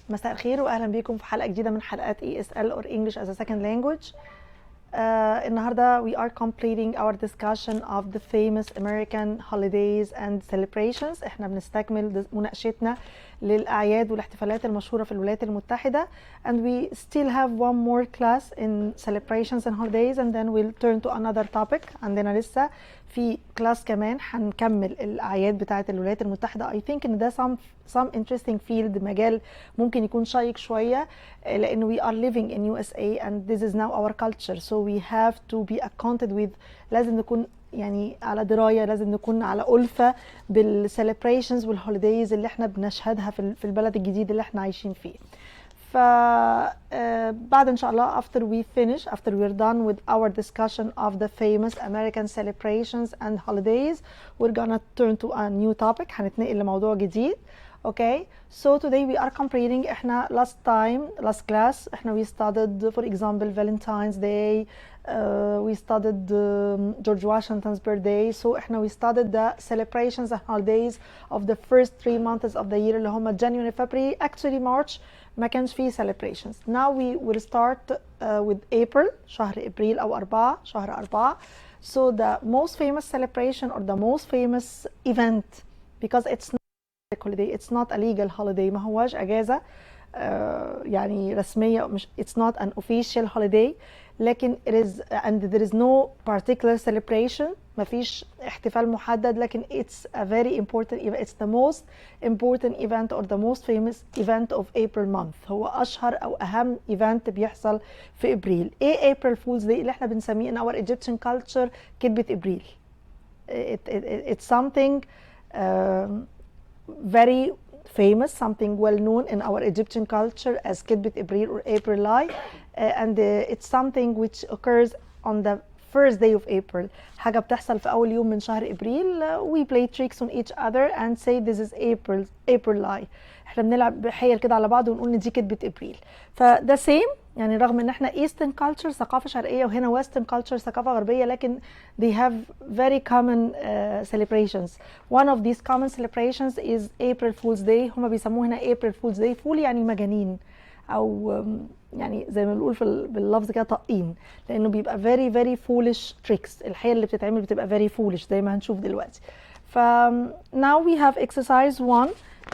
مساء الخير واهلا بيكم في حلقه جديده من حلقات ESL or English as a second language. النهارده we are completing our discussion of the famous American holidays and celebrations. احنا بنستكمل مناقشتنا للأعياد والاحتفالات المشهورة في الولايات المتحدة, and we still have one more class in celebrations and holidays, and then we'll turn to another topic. عندنا لسه في كلاس كمان هنكمل الأعياد بتاعة الولايات المتحدة. I think إن ده some interesting field, مجال ممكن يكون شيق شوية, لأن we are living in USA and this is now our culture, so we have to be acquainted with, لازم نكون يعني على دراية, لازم نكون على ألفة بالcelebrations والهوليديز اللي احنا بنشهدها في البلد الجديد اللي احنا عايشين فيه. بعد إن شاء الله after we're done with our discussion of the famous American celebrations and holidays, we're gonna turn to a new topic. هنتنقل لموضوع جديد. Okay, so today we are completing. احنا last class احنا we studied, for example, Valentine's Day, we studied George Washington's birthday. So احنا we studied the celebrations and holidays of the first 3 months of the year اللي هم January, February. Actually March ما كانش فيه celebrations. Now we will start with April, شهر إبريل أو شهر 4. So the most famous celebration or the most famous event, because it's not holiday, it's not a legal holiday, ما هواش أجازة يعني رسمية, مش it's not an official holiday, لكن it is and there is no particular celebration, ما فيش احتفال محدد, لكن it's a very important event. It's the most important event or the most famous event of April month. هو أشهر أو أهم event بيحصل في إبريل. إيه April Fool's Day اللي احنا بنسميه in our Egyptian culture كذبة إبريل. It's something very famous, something well known in our Egyptian culture as كذبة إبريل or April lie, and it's something which occurs on the first day of April. حاجة بتحصل في أول يوم من شهر إبريل. We play tricks on each other and say this is April lie. احنا بنلعب بحيل كده على بعض ونقول إن دي كذبة إبريل. فده same, يعني رغم إن احنا Eastern culture ثقافة شرقية وهنا Western culture ثقافة غربية, لكن they have very common celebrations. One of these common celebrations is April Fool's Day. هما بيسموه هنا April Fool's Day. فول يعني مجانين, أو يعني زي ما بنقول باللفظ كده طاقين, لأنه بيبقى very very foolish tricks. الحيل اللي بتتعمل بتبقى very foolish زي ما هنشوف دلوقتي. now we have exercise 1.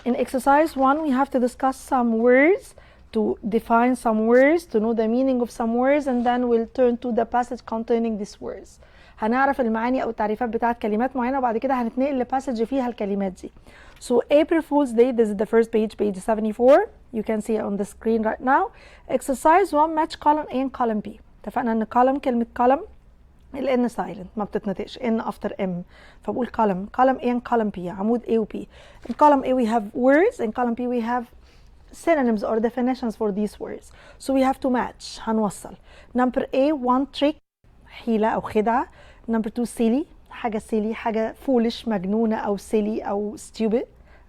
In exercise 1 we have to discuss some words, to define some words, to know the meaning of some words, and then we'll turn to the passage containing these words. هنعرف المعاني أو التعريفات بتاعت كلمات معينة, وبعد كده هنتنقل لباسج فيها الكلمات دي. So April Fool's Day, this is the first page 74. You can see it on the screen right now. Exercise 1, match column A and column B. اتفقنا ان column, كلمة column ال N silent, ما بتتنطقش, N after M, فبقول column A and column B, عمود A و B. In column A we have words, in column B we have synonyms or definitions for these words. So we have to match, هنوصل. Number A, one trick, حيلة أو خدعة. Number 2, silly, حاجة silly, حاجة foolish, مجنونة أو silly أو stupid,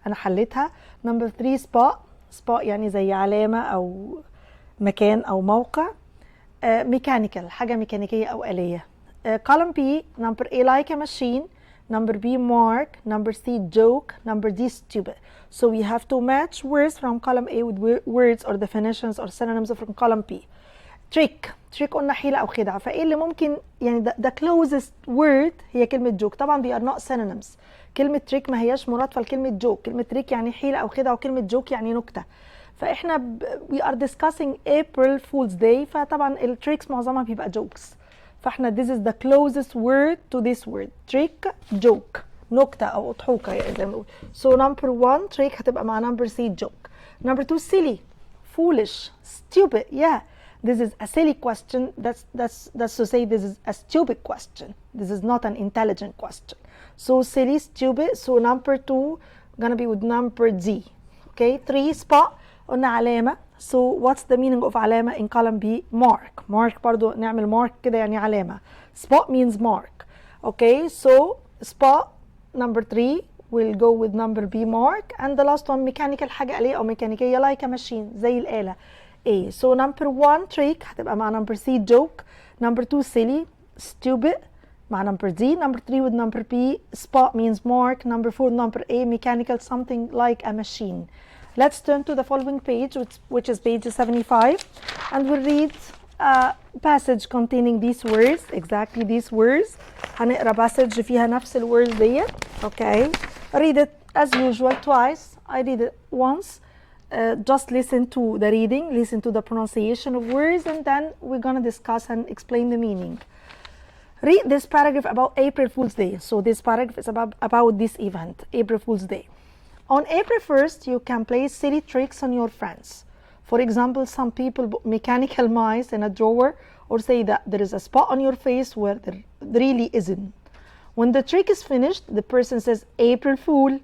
أنا حليتها. Number 3, spot يعني زي علامة أو مكان أو موقع. mechanical, حاجة ميكانيكية أو آلية. column B, number A, like a machine. Number B, mark. Number C, joke. Number D, stupid. So we have to match words from column A with words or definitions or synonyms from column B. trick قلنا حيلة أو خدعة, فإيه اللي ممكن يعني the closest word هي كلمة joke. طبعا they are not synonyms. كلمة trick ما هياش مرادفة لكلمة joke. كلمة trick يعني حيلة أو خدعة, وكلمة joke يعني نكتة. فإحنا we are discussing April Fool's Day, فطبعا الtricks معظمها بيبقى jokes. فإحنا this is the closest word to this word. trick, joke, نكتة أو أضحوكة يعني زي ما بنقول. So number 1 trick هتبقى مع number C joke. Number 2 silly, foolish, stupid. Yeah, this is a silly question. That's to say this is a stupid question. This is not an intelligent question. So silly, stupid. So number 2 gonna be with number D. Okay, 3 spot, قلنا علامة. So what's the meaning of علامة in column B? mark برضو نعمل mark كده يعني علامة. spot means mark. Okay, so spot number 3 will go with number B, mark, and the last one mechanical, حاجة آلية أو ميكانيكية like a machine, زي الآلة. A. So number 1 trick هتبقى مع number C joke. Number 2 silly, stupid مع number D. Number 3 with number B, spot means mark. Number 4 number A, mechanical, something like a machine. Let's turn to the following page, which is page 75, and we'll read a passage containing these words, exactly these words. هنقرا passage فيها نفس الwords ديت. Okay, read it as usual twice. I read it once. Just listen to the reading, listen to the pronunciation of words, and then we're gonna discuss and explain the meaning. Read this paragraph about April Fool's Day. So this paragraph is about this event, April Fool's Day. On April 1st, you can play silly tricks on your friends. For example, some people put mechanical mice in a drawer or say that there is a spot on your face where there really isn't. When the trick is finished, the person says, April Fool.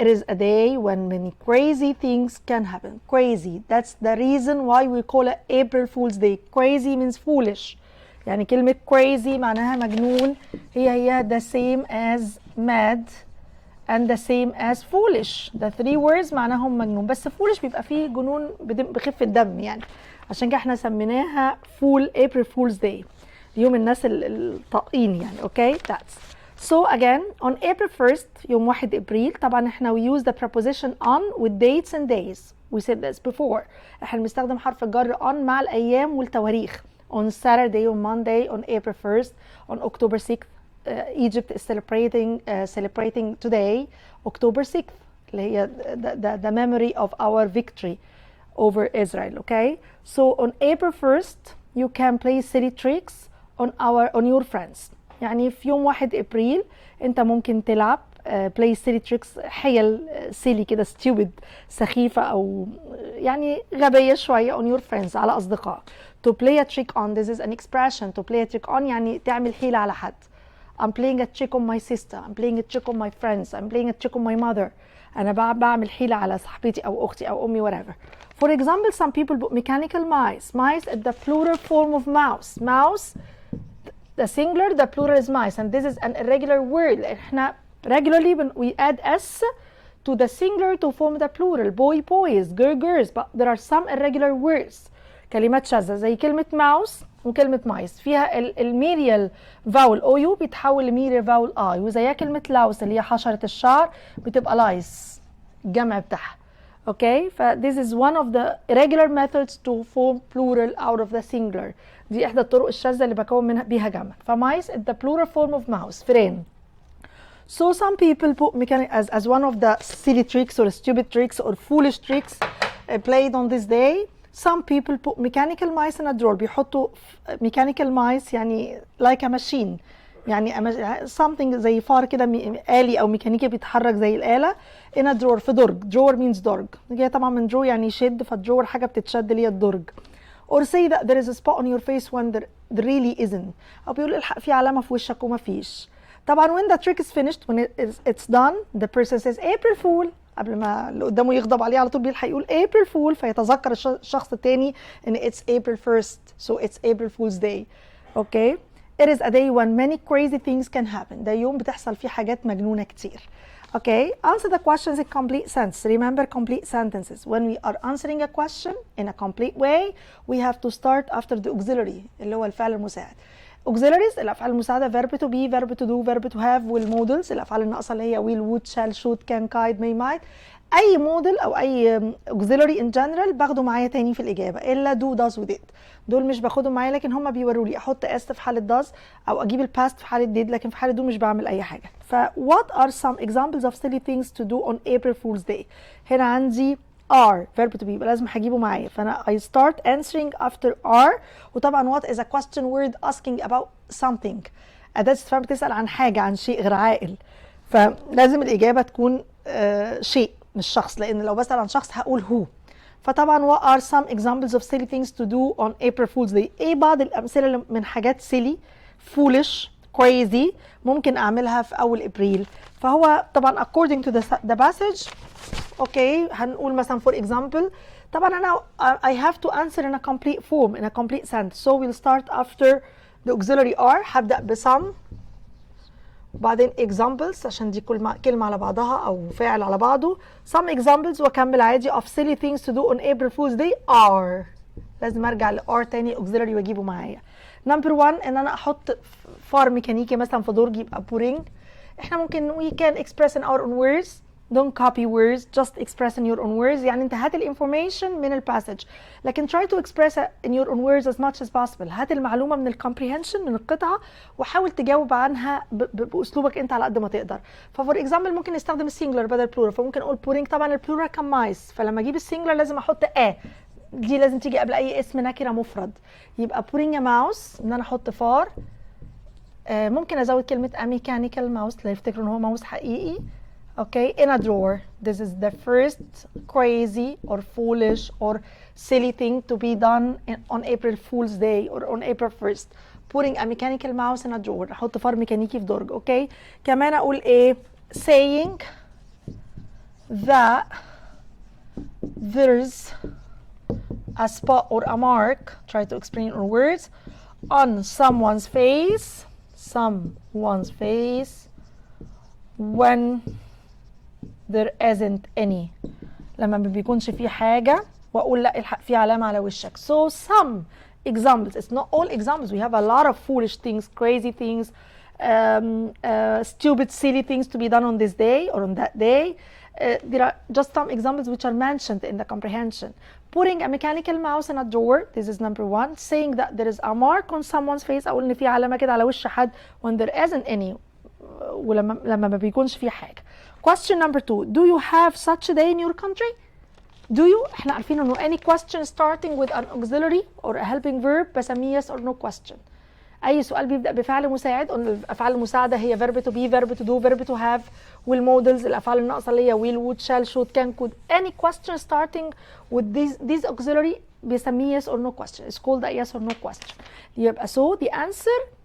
It is a day when many crazy things can happen. Crazy, that's the reason why we call it April Fool's Day. Crazy means foolish. يعني كلمة crazy معناها مجنون هي the same as mad and the same as foolish. The three words معناهم مجنون، بس foolish بيبقى فيه جنون بخفة الدم يعني، عشان كده احنا سميناها April Fool's Day، يوم الناس الطاقين يعني. Okay, that's so again on April 1st يوم 1 ابريل طبعا احنا we use the preposition on with dates and days. We said this before. احنا بنستخدم حرف الجر on مع الايام والتواريخ. On Saturday, on Monday, on April 1st, on October 6th, Egypt is celebrating today, October 6th, اللي هي the memory of our victory over Israel. Okay, so on April 1st, you can play silly tricks on your friends. يعني في يوم 1 ابريل انت ممكن تلعب play silly tricks، حيل silly كده stupid سخيفة او يعني غبية شوية on your friends على اصدقائك. To play a trick on, this is an expression. To play a trick on يعني تعمل حيلة على حد. I'm playing a trick on my sister. I'm playing a trick on my friends. I'm playing a trick on my mother. أنا بعمل حيلة على صاحبتي أو أختي أو أمي whatever. For example, some people put mechanical mice. Mice is the plural form of mouse. Mouse, the singular, the plural is mice, and this is an irregular word. إحنا regularly when we add s to the singular to form the plural. Boy, boys, girl, girls. But there are some irregular words. كلمات شاذة زي كلمة ماوس وكلمة مايس فيها الميريال فاول او يو بيتحول لميريال فاول اي، وزيها كلمة لاوس اللي هي حشرة الشعر بتبقى لايس الجمع بتاعها. اوكي، ف this is one of the irregular methods to form plural out of the singular. دي احدى الطرق الشاذة اللي بكون منها بيها جمع. فمايس is the plural form of mouse، فئران. So some people put mechanic as one of the silly tricks or stupid tricks or foolish tricks played on this day. Some people put mechanical mice in a drawer. بيحطوا mechanical mice يعني like a machine، يعني something زي فار كده آلي أو ميكانيكي بيتحرك زي الآلة in a drawer في درج. drawer means درج، جاية طبعا من drawer يعني يشد، فالدرور حاجة بتتشد اللي هي الدرج. or say that there is a spot on your face when there really isn't، أو بيقول الحق في علامة في وشك وما فيش. طبعا when the trick is finished, when it's done, the person says April Fool. قبل ما اللي قدامه يغضب عليه على طول بيلحق يقول April Fool، فيتذكر الشخص التاني ان it's April 1st, so it's April Fool's Day. Okay, it is a day when many crazy things can happen. ده يوم بتحصل فيه حاجات مجنونة كتير. Okay, answer the questions in complete sense. Remember complete sentences. When we are answering a question in a complete way, we have to start after the auxiliary اللي هو الفعل المساعد. auxiliaries الافعال المساعده verb to be, verb to do, verb to have، والمودلز الافعال الناقصه اللي هي will, would, shall, should, can, kite, may, might. اي موديل او اي auxiliary in general باخده معايا تاني في الاجابه الا do, does و did. دول مش باخدهم معايا، لكن هم بيوروا لي احط s في حاله does او اجيب الباست في حاله did، لكن في حاله do مش بعمل اي حاجه. ف what are some examples of silly things to do on April Fool's Day؟ هنا عندي are verb to be، يبقى لازم هجيبه معايا، فانا I start answering after are. وطبعا what is a question word asking about something، أداة استفهام بتسأل عن حاجة، عن شيء غير عاقل، فلازم الإجابة تكون شيء مش شخص، لأن لو بسأل عن شخص هقول هو. فطبعا what are some examples of silly things to do on April Fool's Day؟ ايه بعض الأمثلة من حاجات silly، foolish، crazy ممكن أعملها في أول إبريل؟ فهو طبعا according to the passage. اوكي، هنقول مثلا for example، طبعا انا I have to answer in a complete form, in a complete sentence, so we'll start after the auxiliary are. هبدأ بسم وبعدين examples عشان دي كلمة على بعضها او فاعل على بعضه. some examples واكمل عادي of silly things to do on April Fool's Day are. لازم ارجع ل are تاني auxiliary واجيبه معايا. number one ان انا احط فار ميكانيكي مثلا في درج يبقى boring. احنا ممكن we can express in our own words don't copy words, just express in your own words. يعني انت هات الانفورميشن من الباسج، لكن try to express in your own words as much as possible. هات المعلومة من الكomprehension من القطعة وحاول تجاوب عنها بأسلوبك انت على قد ما تقدر. ففور اكزامبل ممكن نستخدم السينجلر بدل plural، فممكن اقول pouring. طبعا البلورال كان مايس، فلما اجيب السينجلر لازم احط دي لازم تيجي قبل اي اسم نكرة مفرد. يبقى pouring a mouse ان انا احط فار. ممكن ازود كلمة a mechanical mouse لا يفتكروا ان هو ماوس حقيقي. Okay, in a drawer. This is the first crazy or foolish or silly thing to be done on April Fool's Day or on April 1st. Putting a mechanical mouse in a drawer. احط فار ميكانيكي في درج. Okay. كمان اقول ايه؟ saying that there's a spot or a mark. Try to explain our words on someone's face. Someone's face when there isn't any. لما ما بيكونش في حاجة واقول لا الحق في علامة على وشك. So some examples, it's not all examples. We have a lot of foolish things, crazy things, stupid, silly things to be done on this day or on that day. There are just some examples which are mentioned in the comprehension. Putting a mechanical mouse in a drawer, this is number one. Saying that there is a mark on someone's face, اقول ان في علامة كده على وش حد when there isn't any. ولما ما بيكونش في حاجة. Question number 2. Do you have such a day in your country? Do you؟ احنا عارفين انه any question starting with an auxiliary or a helping verb بسميه yes or no question. اي سؤال بيبدأ بفعل مساعد، قلنا الافعال المساعدة هي verb to be, verb to do, verb to have، والمودلز الافعال الناقصة اللي هي will, would, shall, should, can, could. Any question starting with these auxiliary بيسميه yes or no question. It's called a yes or no question. يبقى so the answer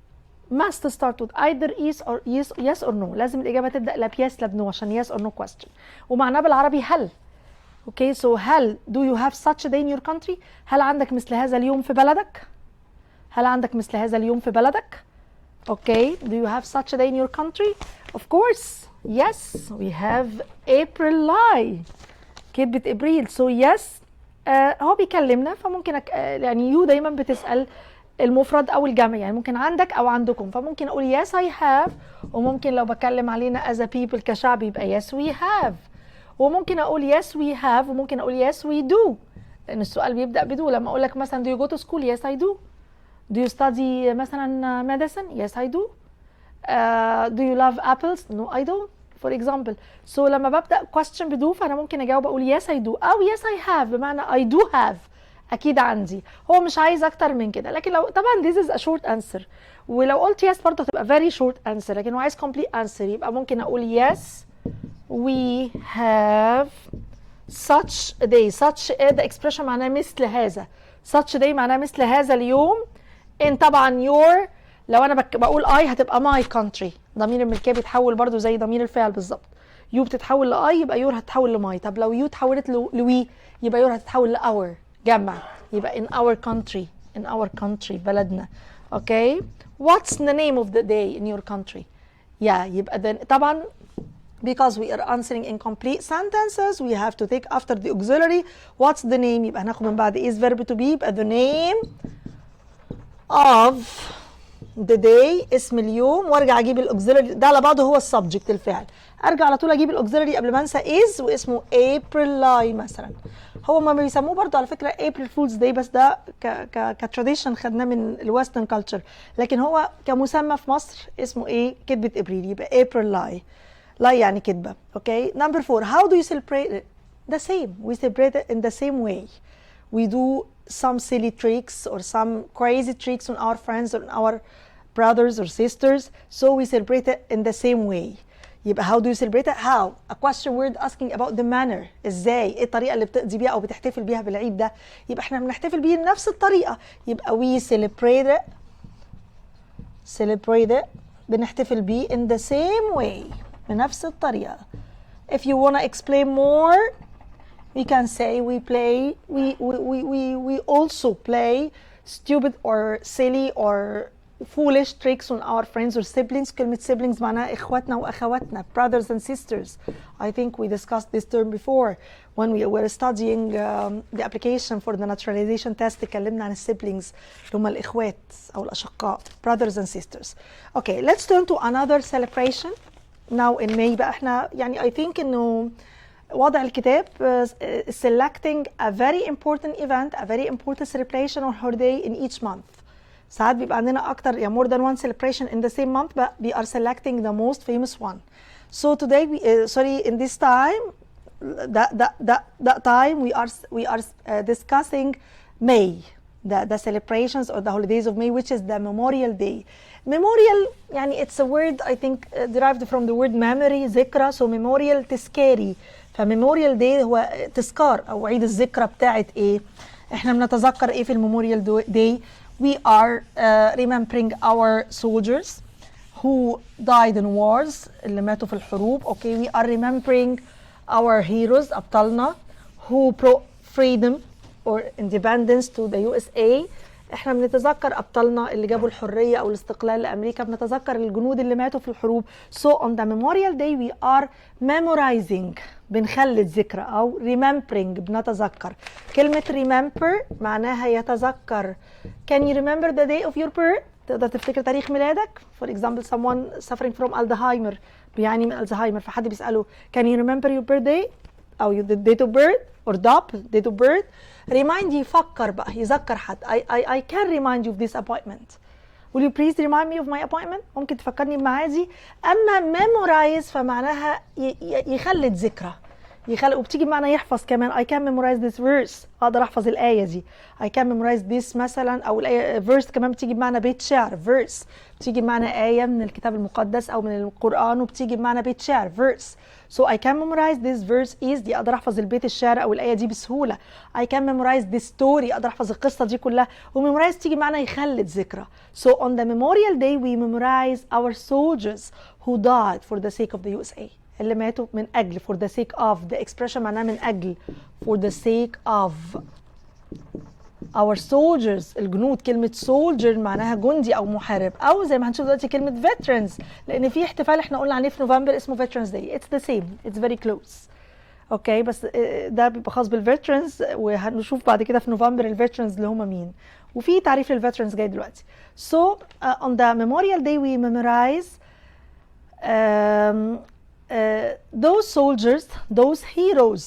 must start with either yes or no. لازم الإجابة تبدأ لا بيس لا بنو عشان yes or no question. ومعناه بالعربي هل. Okay, so هل do you have such a day in your country؟ هل عندك مثل هذا اليوم في بلدك؟ هل عندك مثل هذا اليوم في بلدك؟ Okay, do you have such a day in your country? Of course, yes, we have April lie. كتبة إبريل. So yes, هو بيكلمنا فممكن يعني you دايما بتسأل المفرد او الجمع، يعني ممكن عندك او عندكم، فممكن اقول yes I have، وممكن لو بكلم علينا as a people كشعب يبقى yes we have، وممكن اقول yes we have، وممكن اقول yes we do لان السؤال بيبدأ بدو. لما اقول لك مثلا do you go to school؟ yes I do. Do you study مثلا medicine؟ yes I do. Do you love apples؟ no I don't for example. So لما ببدأ question بدو فانا ممكن اجاوب اقول yes I do او yes I have بمعنى I do have، اكيد عندي. هو مش عايز اكتر من كده، لكن لو طبعا this is a short answer، ولو قلت yes برضه هتبقى very short answer، لكن هو عايز complete answer يبقى ممكن اقول yes we have such a day. such ده expression معناه مثل هذا، such a day معناه مثل هذا اليوم. ان طبعا your لو انا بقول I هتبقى my country، ضمير الملكيه بيتحول برضه زي ضمير الفعل بالظبط. you بتتحول ل I يبقى your هتتحول ل my. طب لو you اتحولت ل we يبقى your هتتحول ل our جمع، يبقى in our country بلدنا. Okay, what's the name of the day in your country؟ يبقى then طبعا because we are answering incomplete sentences we have to take after the auxiliary what's the name. يبقى هناخد من بعد is verb to be يبقى the name of the day اسم اليوم، وارجع اجيب الاوكسيلري ده على بعضه هو السبجكت الفعل، ارجع على طول اجيب الاوكسيلري قبل ما انسى is واسمه April lie مثلا. هو ما بيسموه برضه على فكره April Fool's Day بس ده كتراديشن خدناه من الويسترن كلتشر، لكن هو كمسمى في مصر اسمه ايه؟ كذبه ابريل، يبقى April lie. lie يعني كذبه. اوكي. Number 4 how do you celebrate it؟ the same, we celebrate it in the same way. We do some silly tricks or some crazy tricks on our friends or on our brothers or sisters, so we celebrate it in the same way. يبقى how do you celebrate it؟ how a question word asking about the manner، ازاي، ايه الطريقه اللي بتقضي بيها او بتحتفل بيها بالعيد ده، يبقى احنا بنحتفل بيه بنفس الطريقه، يبقى we celebrate it بنحتفل بيه in the same way بنفس الطريقه. If you want to explain more we can say we also play stupid or silly or foolish tricks on our friends or siblings. كلمة siblings معناها إخواتنا وأخواتنا brothers and sisters. I think we discussed this term before when we were studying the application for the naturalization test. تكلمنا عن siblings اللي هم الإخوات أو الأشقاء brothers and sisters. Okay, let's turn to another celebration now in May بقى احنا يعني I think انه وضع الكتاب selecting a very important event, a very important celebration or holiday in each month. ساعات بيبقى عندنا أكتر يعني more than one celebration in the same month, but we are selecting the most famous one. So today we in this time that time we are discussing May, the celebrations or the holidays of May, which is the Memorial Day. Memorial يعني it's a word I think derived from the word memory, ذكرى. So memorial تذكاري. فميموريال داي هو تذكار او عيد الذكرى بتاعت ايه. احنا بنتذكر ايه في الميموريال داي؟ we are remembering our soldiers who died in wars اللي ماتوا في الحروب. okay, we are remembering our heroes ابطالنا who brought freedom or independence to the USA. احنا بنتذكر ابطالنا اللي جابوا الحريه او الاستقلال لامريكا، بنتذكر الجنود اللي ماتوا في الحروب. so on the Memorial Day we are memorizing، بنخلد ذكرى او remembering، بنتذكر. كلمه remember معناها يتذكر. can you remember the day of your birth؟ تقدر تفتكر تاريخ ميلادك؟ for example someone suffering from Alzheimer، بيعاني من الزهايمر، فحد بيساله can you remember your birthday او your date of birth or date of birth. remind يفكر بقى، يذكر حد. I can remind you of this appointment. will you please remind me of my appointment؟ ممكن تفكرني بميعادي. اما memorize فمعناها يخلد ذكرى، وبتيجي بمعنى يحفظ كمان. I can memorize this verse، اقدر احفظ الآية دي. I can memorize this مثلا، او الآية verse كمان بتيجي بمعنى بيت شعر. verse بتيجي بمعنى آية من الكتاب المقدس او من القرآن، وبتيجي بمعنى بيت شعر verse. so I can memorize this verse is دي اقدر احفظ البيت الشعر او الآية دي بسهولة. I can memorize this story، اقدر احفظ القصة دي كلها. وميمورايز تيجي بمعنى يخلد ذكرى. so on the Memorial Day we memorize our soldiers who died for the sake of the USA، اللي ماتوا من أجل for the sake of. the expression معناها من أجل for the sake of our soldiers، الجنود. كلمة soldier معناها جندي أو محارب، أو زي ما هنشوف دلوقتي كلمة veterans، لأن في احتفال احنا قلنا عليه في نوفمبر اسمه veterans day. it's the same، it's very close. اوكي بس ده بيبقى خاص بالفيترنز، وهنشوف بعد كده في نوفمبر الفيترنز اللي هم مين، وفي تعريف للفيترنز جاي دلوقتي. so on the Memorial Day we memorize those soldiers, those heroes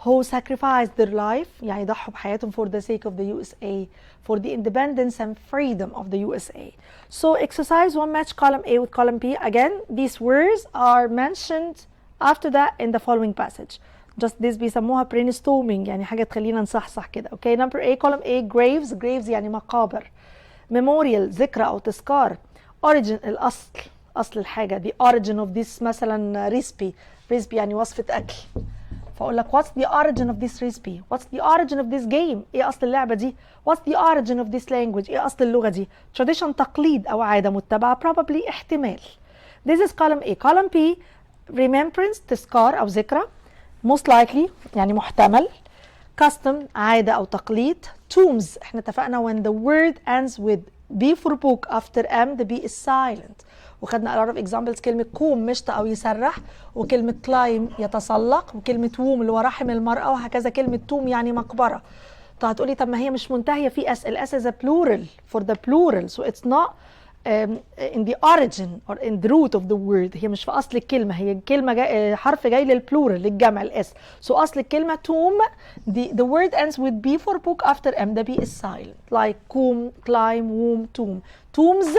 who sacrificed their life، يعني ضحوا بحياتهم for the sake of the USA, for the independence and freedom of the USA. So exercise 1 match column A with column B. Again, these words are mentioned after that in the following passage. Just this بيسموها brainstorming، يعني حاجة تخلينا نصحصح كده. Okay, number A column A graves. graves يعني مقابر. memorial ذكرى أو تذكار. origin الأصل، أصل الحاجة. the origin of this مثلا recipe يعني وصفة أكل. فأقول لك what's the origin of this recipe؟ what's the origin of this game؟ إيه أصل اللعبة دي؟ what's the origin of this language؟ إيه أصل اللغة دي؟ tradition تقليد أو عادة متبعة. probably احتمال. this is column A. column B remembrance تذكار أو ذكرى. most likely يعني محتمل. custom عادة أو تقليد. tombs احنا اتفقنا when the word ends with B for book after M the B is silent. وخدنا a lot of examples. كلمة كوم مشط أو يسرح، وكلمة climb يتسلق، وكلمة ووم اللي هو رحم المرأة، وهكذا كلمة توم يعني مقبرة. طب هتقولي طب ما هي مش منتهية في S. ال S is a plural for the plural, so it's not in the origin or in the root of the word. هي مش في أصل الكلمة، هي الكلمة حرف جاي للبلورال للجمع الS. so أصل الكلمة توم the word ends with B for book after M the B is silent like coom, climb, womb, tomb. tombs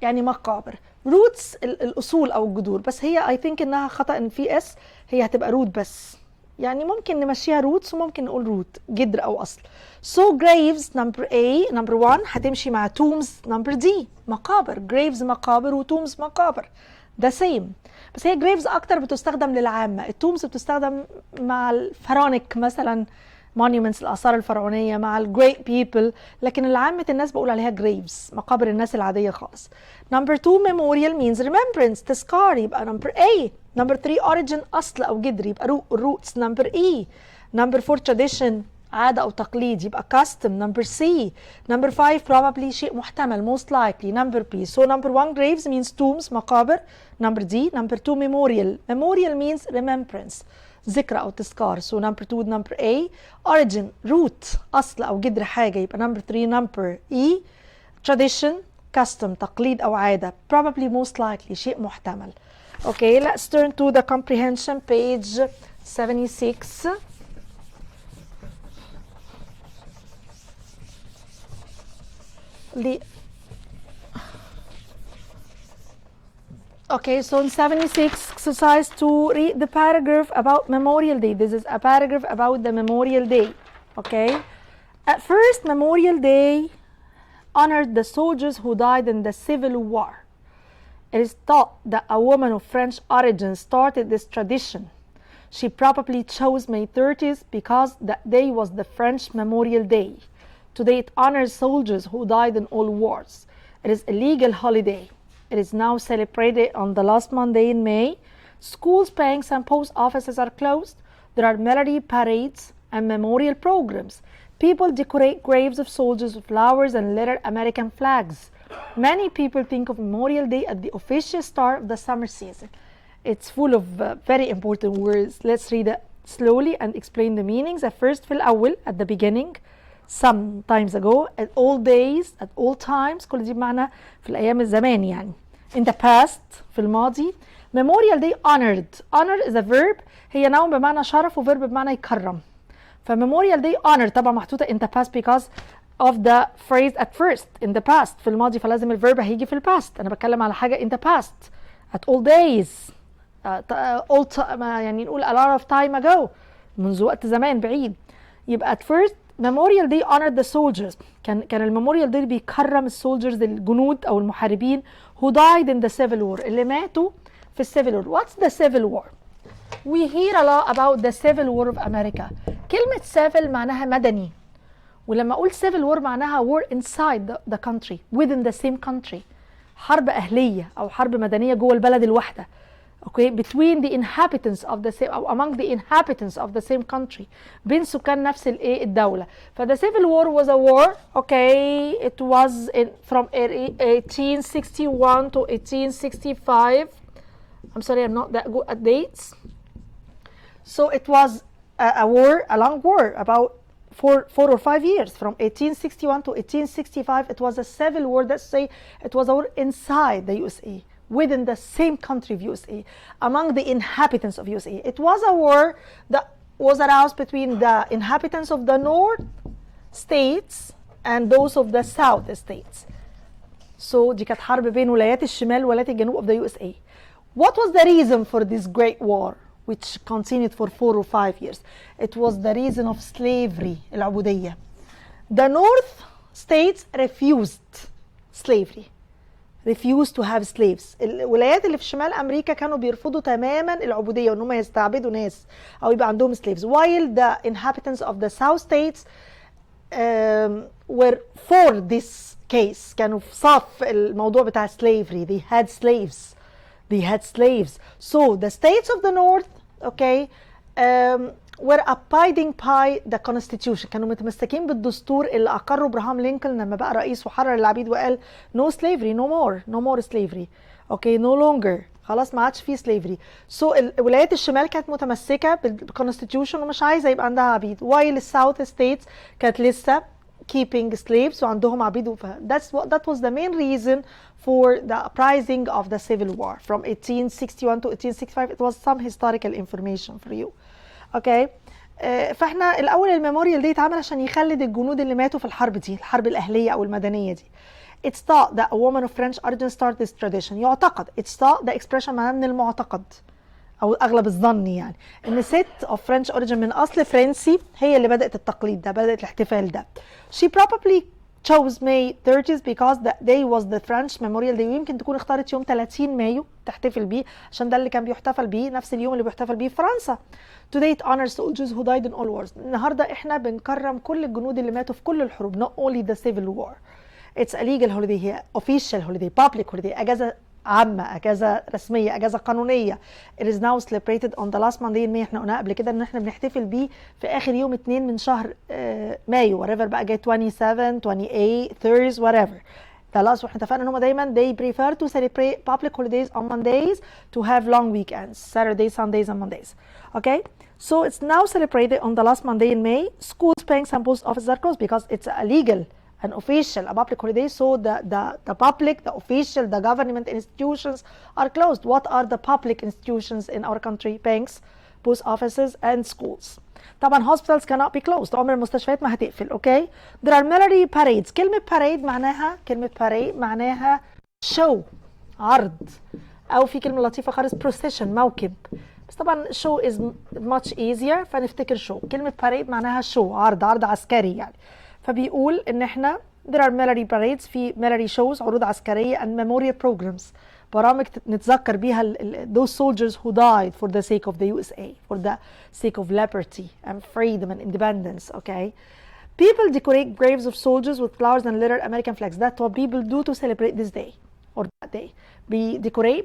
يعني مقابر. roots الأصول أو الجذور، بس هي I think إنها خطأ إن في S، هي هتبقى root بس، يعني ممكن نمشيها roots وممكن نقول root جذر أو أصل. so graves number A number 1 هتمشي مع tombs number D مقابر. graves مقابر وtombs مقابر the same، بس هي graves أكتر بتستخدم للعامة. الtombs بتستخدم مع الفرانك مثلا monuments الآثار الفرعونية، مع great people، لكن العامة الناس بقول عليها graves مقابر الناس العادية خالص. number 2 memorial means remembrance تذكار، يبقى number A. number 3 origin أصل أو جذر، يبقى roots number E. number 4 tradition عادة أو تقليد، يبقى custom number C. number 5 probably شيء محتمل most likely number B. so number 1 graves means tombs مقابر. number D. number 2 memorial means remembrance ذكرى أو تذكار. so number 2 number A. origin root أصل أو جذر حاجة، يبقى number 3 number E. tradition custom تقليد أو عادة. probably most likely شيء محتمل. Okay, let's turn to the comprehension, page 76. Okay, so in 76, exercise to read the paragraph about Memorial Day. This is a paragraph about the Memorial Day. Okay, at first, Memorial Day honored the soldiers who died in the Civil War. It is thought that a woman of French origin started this tradition. She probably chose May 30th because that day was the French Memorial Day. Today it honors soldiers who died in all wars. It is a legal holiday. It is now celebrated on the last Monday in May. Schools, banks, and post offices are closed. There are military parades and memorial programs. People decorate graves of soldiers with flowers and litter American flags. Many people think of Memorial Day as the official start of the summer season. It's full of very important words. Let's read it slowly and explain the meanings. At first, في الأول, at the beginning, some times ago, at all days, at all times, كل دي بمعنى في الأيام الزمان يعني. In the past, في الماضي. Memorial Day honored. Honor is a verb. هي noun بمعنى شرف وverb بمعنى يكرم. فمemorial day honor طبعا محطوطة in the past because of the phrase at first, in the past. في الماضي فلازم الverb هيجي في الباست. أنا بتكلم على حاجة in the past. At all days. يعني نقول a lot of time ago. منذ وقت زمان بعيد. يبقى at first Memorial Day honored the soldiers. كان الميموريال داي بيكرم السولجرز الجنود او المحاربين who died in the civil war اللي ماتوا في السيفل وور. What's the civil war? We hear a lot about the civil war of America. كلمة civil معناها مدني. ولما اقول civil war معناها war inside the country, within the same country. حرب أهلية او حرب مدنية جوه البلد الواحدة. Okay, between the inhabitants of the same, or among the inhabitants of the same country, بين سكان نفس الدولة. The civil war was a war. Okay, it was from 1861 to 1865. I'm sorry, I'm not that good at dates. So it was a war, a long war, about 4 or 5 years, from 1861 to 1865. It was a civil war. Let's say it was a war inside the USA. Within the same country of USA, among the inhabitants of USA. It was a war that was aroused between the inhabitants of the North states and those of the South states. So دي كانت حرب بين ولايات الشمال ولايات الجنوب of the USA. What was the reason for this great war, which continued for 4 or 5 years? It was the reason of slavery, العبودية. The North states refused slavery. refused to have slaves. الولايات اللي في شمال امريكا كانوا بيرفضوا تماما العبوديه وان هم يستعبدوا ناس او يبقى عندهم slaves, while the inhabitants of the south states were for this case. كانوا في صف الموضوع بتاع slavery. They had slaves. So the states of the north, okay, were abiding by the constitution. كانوا متمسكين بالدستور اللي أقره إبراهام لينكولن لما بقى رئيس وحرر العبيد وقال no slavery, no more slavery. Okay, no longer. خلاص ما عادش فيه slavery. So ولايات الشمال كانت متمسكة بالconstitution ومش عايزة يبقى عندها عبيد. While the south states كانت لسه keeping slaves وعندهم عبيد. That was the main reason for the uprising of the civil war from 1861 to 1865. It was some historical information for you. اوكي فاحنا الاول الميموريال دي اتعمل عشان يخلد الجنود اللي ماتوا في الحرب دي، الحرب الاهليه او المدنيه دي. It's thought that a woman of French origin started this tradition. يعتقد. It's thought the expression معناه من المعتقد او اغلب الظن يعني ان ست of French origin من اصل فرنسي هي اللي بدات التقليد ده، بدات الاحتفال ده. She probably chose May 30th because that day was the French Memorial Day. ويمكن تكون اختارت يوم 30 مايو تحتفل بيه عشان ده اللي كان بيحتفل بيه، نفس اليوم اللي بيحتفل بيه في فرنسا. Today it honors soldiers who died in all wars. النهارده احنا بنكرم كل الجنود اللي ماتوا في كل الحروب, not only the civil war. It's a legal holiday here, official holiday, public holiday, اجازه عامه، اجازه رسميه، اجازه قانونيه. It is now celebrated on the last Monday in May. احنا قلنا قبل كده ان احنا بنحتفل بيه في اخر يوم 2 من شهر مايو, whatever بقى جاي 27, 28, 30, whatever. خلاص واحنا اتفقنا ان هم دايما they prefer to celebrate public holidays on Mondays to have long weekends, Saturdays, Sundays and Mondays. Okay? So it's now celebrated on the last Monday in May. Schools, banks and post offices are closed because it's a legal an official, a public holiday, so the public, the official, the government institutions are closed. What are the public institutions in our country? Banks, post offices and schools. طبعا hospitals cannot be closed. عمر المستشفيات ما هتقفل. Okay. There are military parades. كلمة parade معناها show، عرض، أو في كلمة لطيفة خالص procession، موكب. بس طبعا show is much easier، فنفتكر show. كلمة parade معناها show، عرض عسكري يعني. فبيقول ان احنا there are military parades، في military shows، عروض عسكرية and memorial programs، برامج نتذكر بيها those soldiers who died for the sake of the USA, for the sake of liberty and freedom and independence. Okay. People decorate graves of soldiers with flowers and little American flags. That's what people do to celebrate this day or that day.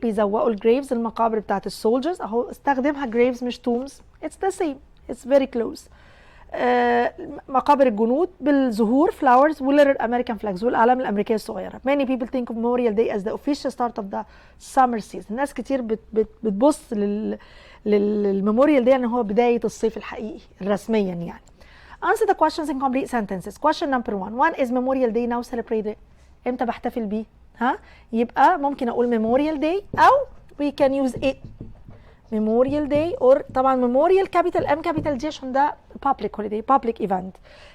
بيزوقوا الجريفز، المقابر بتاعت السولجرز. اهو استخدمها graves مش tombs. It's the same. It's very close. مقابر الجنود بالزهور flowers little American flags والأعلام الأمريكية الصغيرة. Many people think of Memorial Day as the official start of the summer season. ناس كتير بتبص للميموريال دي ان هو بداية الصيف الحقيقي رسميا يعني. Answer the questions in complete sentences. Question number 1. When is Memorial Day now celebrated? امتى بحتفل بيه؟ يبقى ممكن اقول Memorial Day او we can use it. Memorial Day or طبعا Memorial capital M capital G عشان ده public holiday, public event.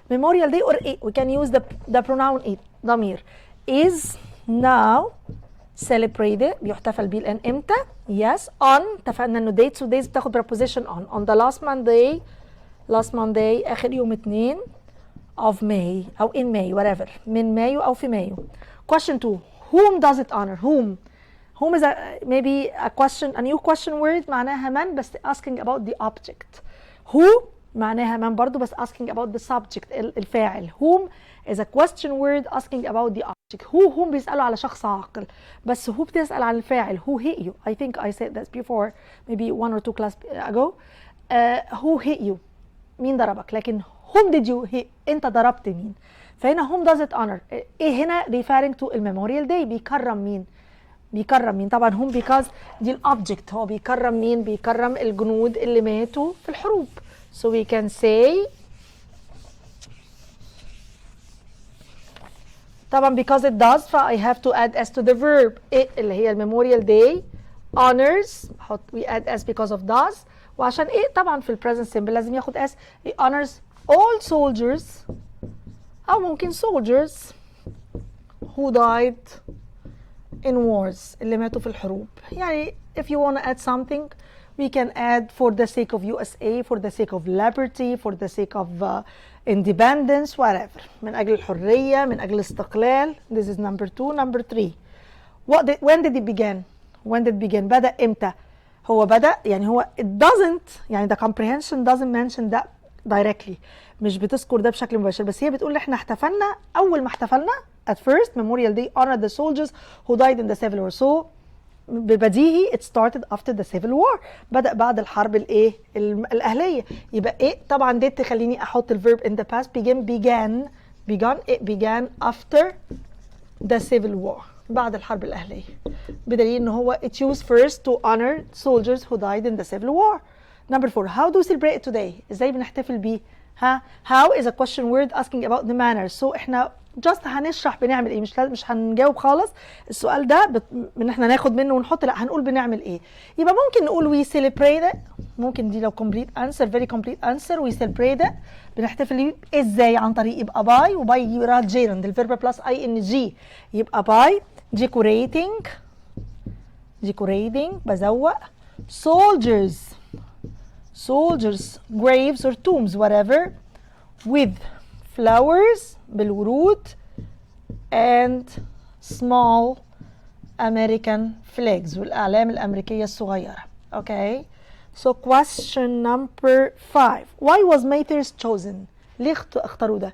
Memorial Day or it, we can use the pronoun it، ضمير. Is now celebrated، بيحتفل بيه الآن امتى؟ Yes on، اتفقنا انه dates و days بتاخد preposition on the last Monday آخر يوم 2 of May أو in May whatever، من مايو أو في مايو. Question 2. Whom does it honor? Whom is maybe a new question word معناها من بس asking about the object. Who معناها من برضو بس asking about the subject الفاعل. Whom is a question word asking about the object. Whom بيسألوا على شخص عاقل بس who بتسأل على الفاعل. Who hit you? I think I said this before maybe 1 or 2 class ago. Who hit you? مين ضربك؟ لكن whom did you hit؟ انت ضربت مين؟ فهنا whom does it honor؟ ايه هنا referring to الميموريال داي. بيكرم مين؟ طبعا هم because دي الأوبجكت. هو بيكرم مين؟ بيكرم الجنود اللي ماتوا في الحروب. So we can say طبعا because it does I have to add s to the verb. it اللي هي الميموريال داي honors we add s because of does. وعشان ايه طبعا في present simple لازم ياخد s. it honors all soldiers أو ممكن soldiers who died in wars اللي ماتوا في الحروب. يعني if you want to add something we can add for the sake of USA, for the sake of liberty, for the sake of independence, whatever. من أجل الحرية، من أجل الاستقلال. This is number 2. Number 3. When did it begin? بدأ إمتى؟ هو بدأ يعني هو it doesn't يعني the comprehension doesn't mention that directly. مش بتذكر ده بشكل مباشر بس هي بتقول احنا احتفلنا أول ما احتفلنا at first Memorial Day honored the soldiers who died in the Civil War. So ببديهي it started after the Civil War. بدأ بعد الحرب الايه الأهلية. يبقى ايه طبعا دي تخليني احط الverb in the past it began after the Civil War بعد الحرب الأهلية. بدليل ان هو it used first to honor soldiers who died in the Civil War. Number 4. How do we celebrate it today? ازاي بنحتفل بيه؟ How is a question word asking about the manner. So احنا just هنشرح بنعمل ايه. مش هنجاوب خالص السؤال ده ان احنا ناخد منه ونحط. لا هنقول بنعمل ايه. يبقى ممكن نقول we celebrate it. ممكن دي لو complete answer very complete answer. we celebrate it. بنحتفل ازاي؟ عن طريق يبقى by وباي يراد gerund الفيرب بلس ing يبقى by decorating بزوق soldiers graves or tombs whatever with flowers بالورود and small American flags والأعلام الأمريكية الصغيرة. Okay. So question number 5. Why was May 1st chosen? ليه اختاروا ده؟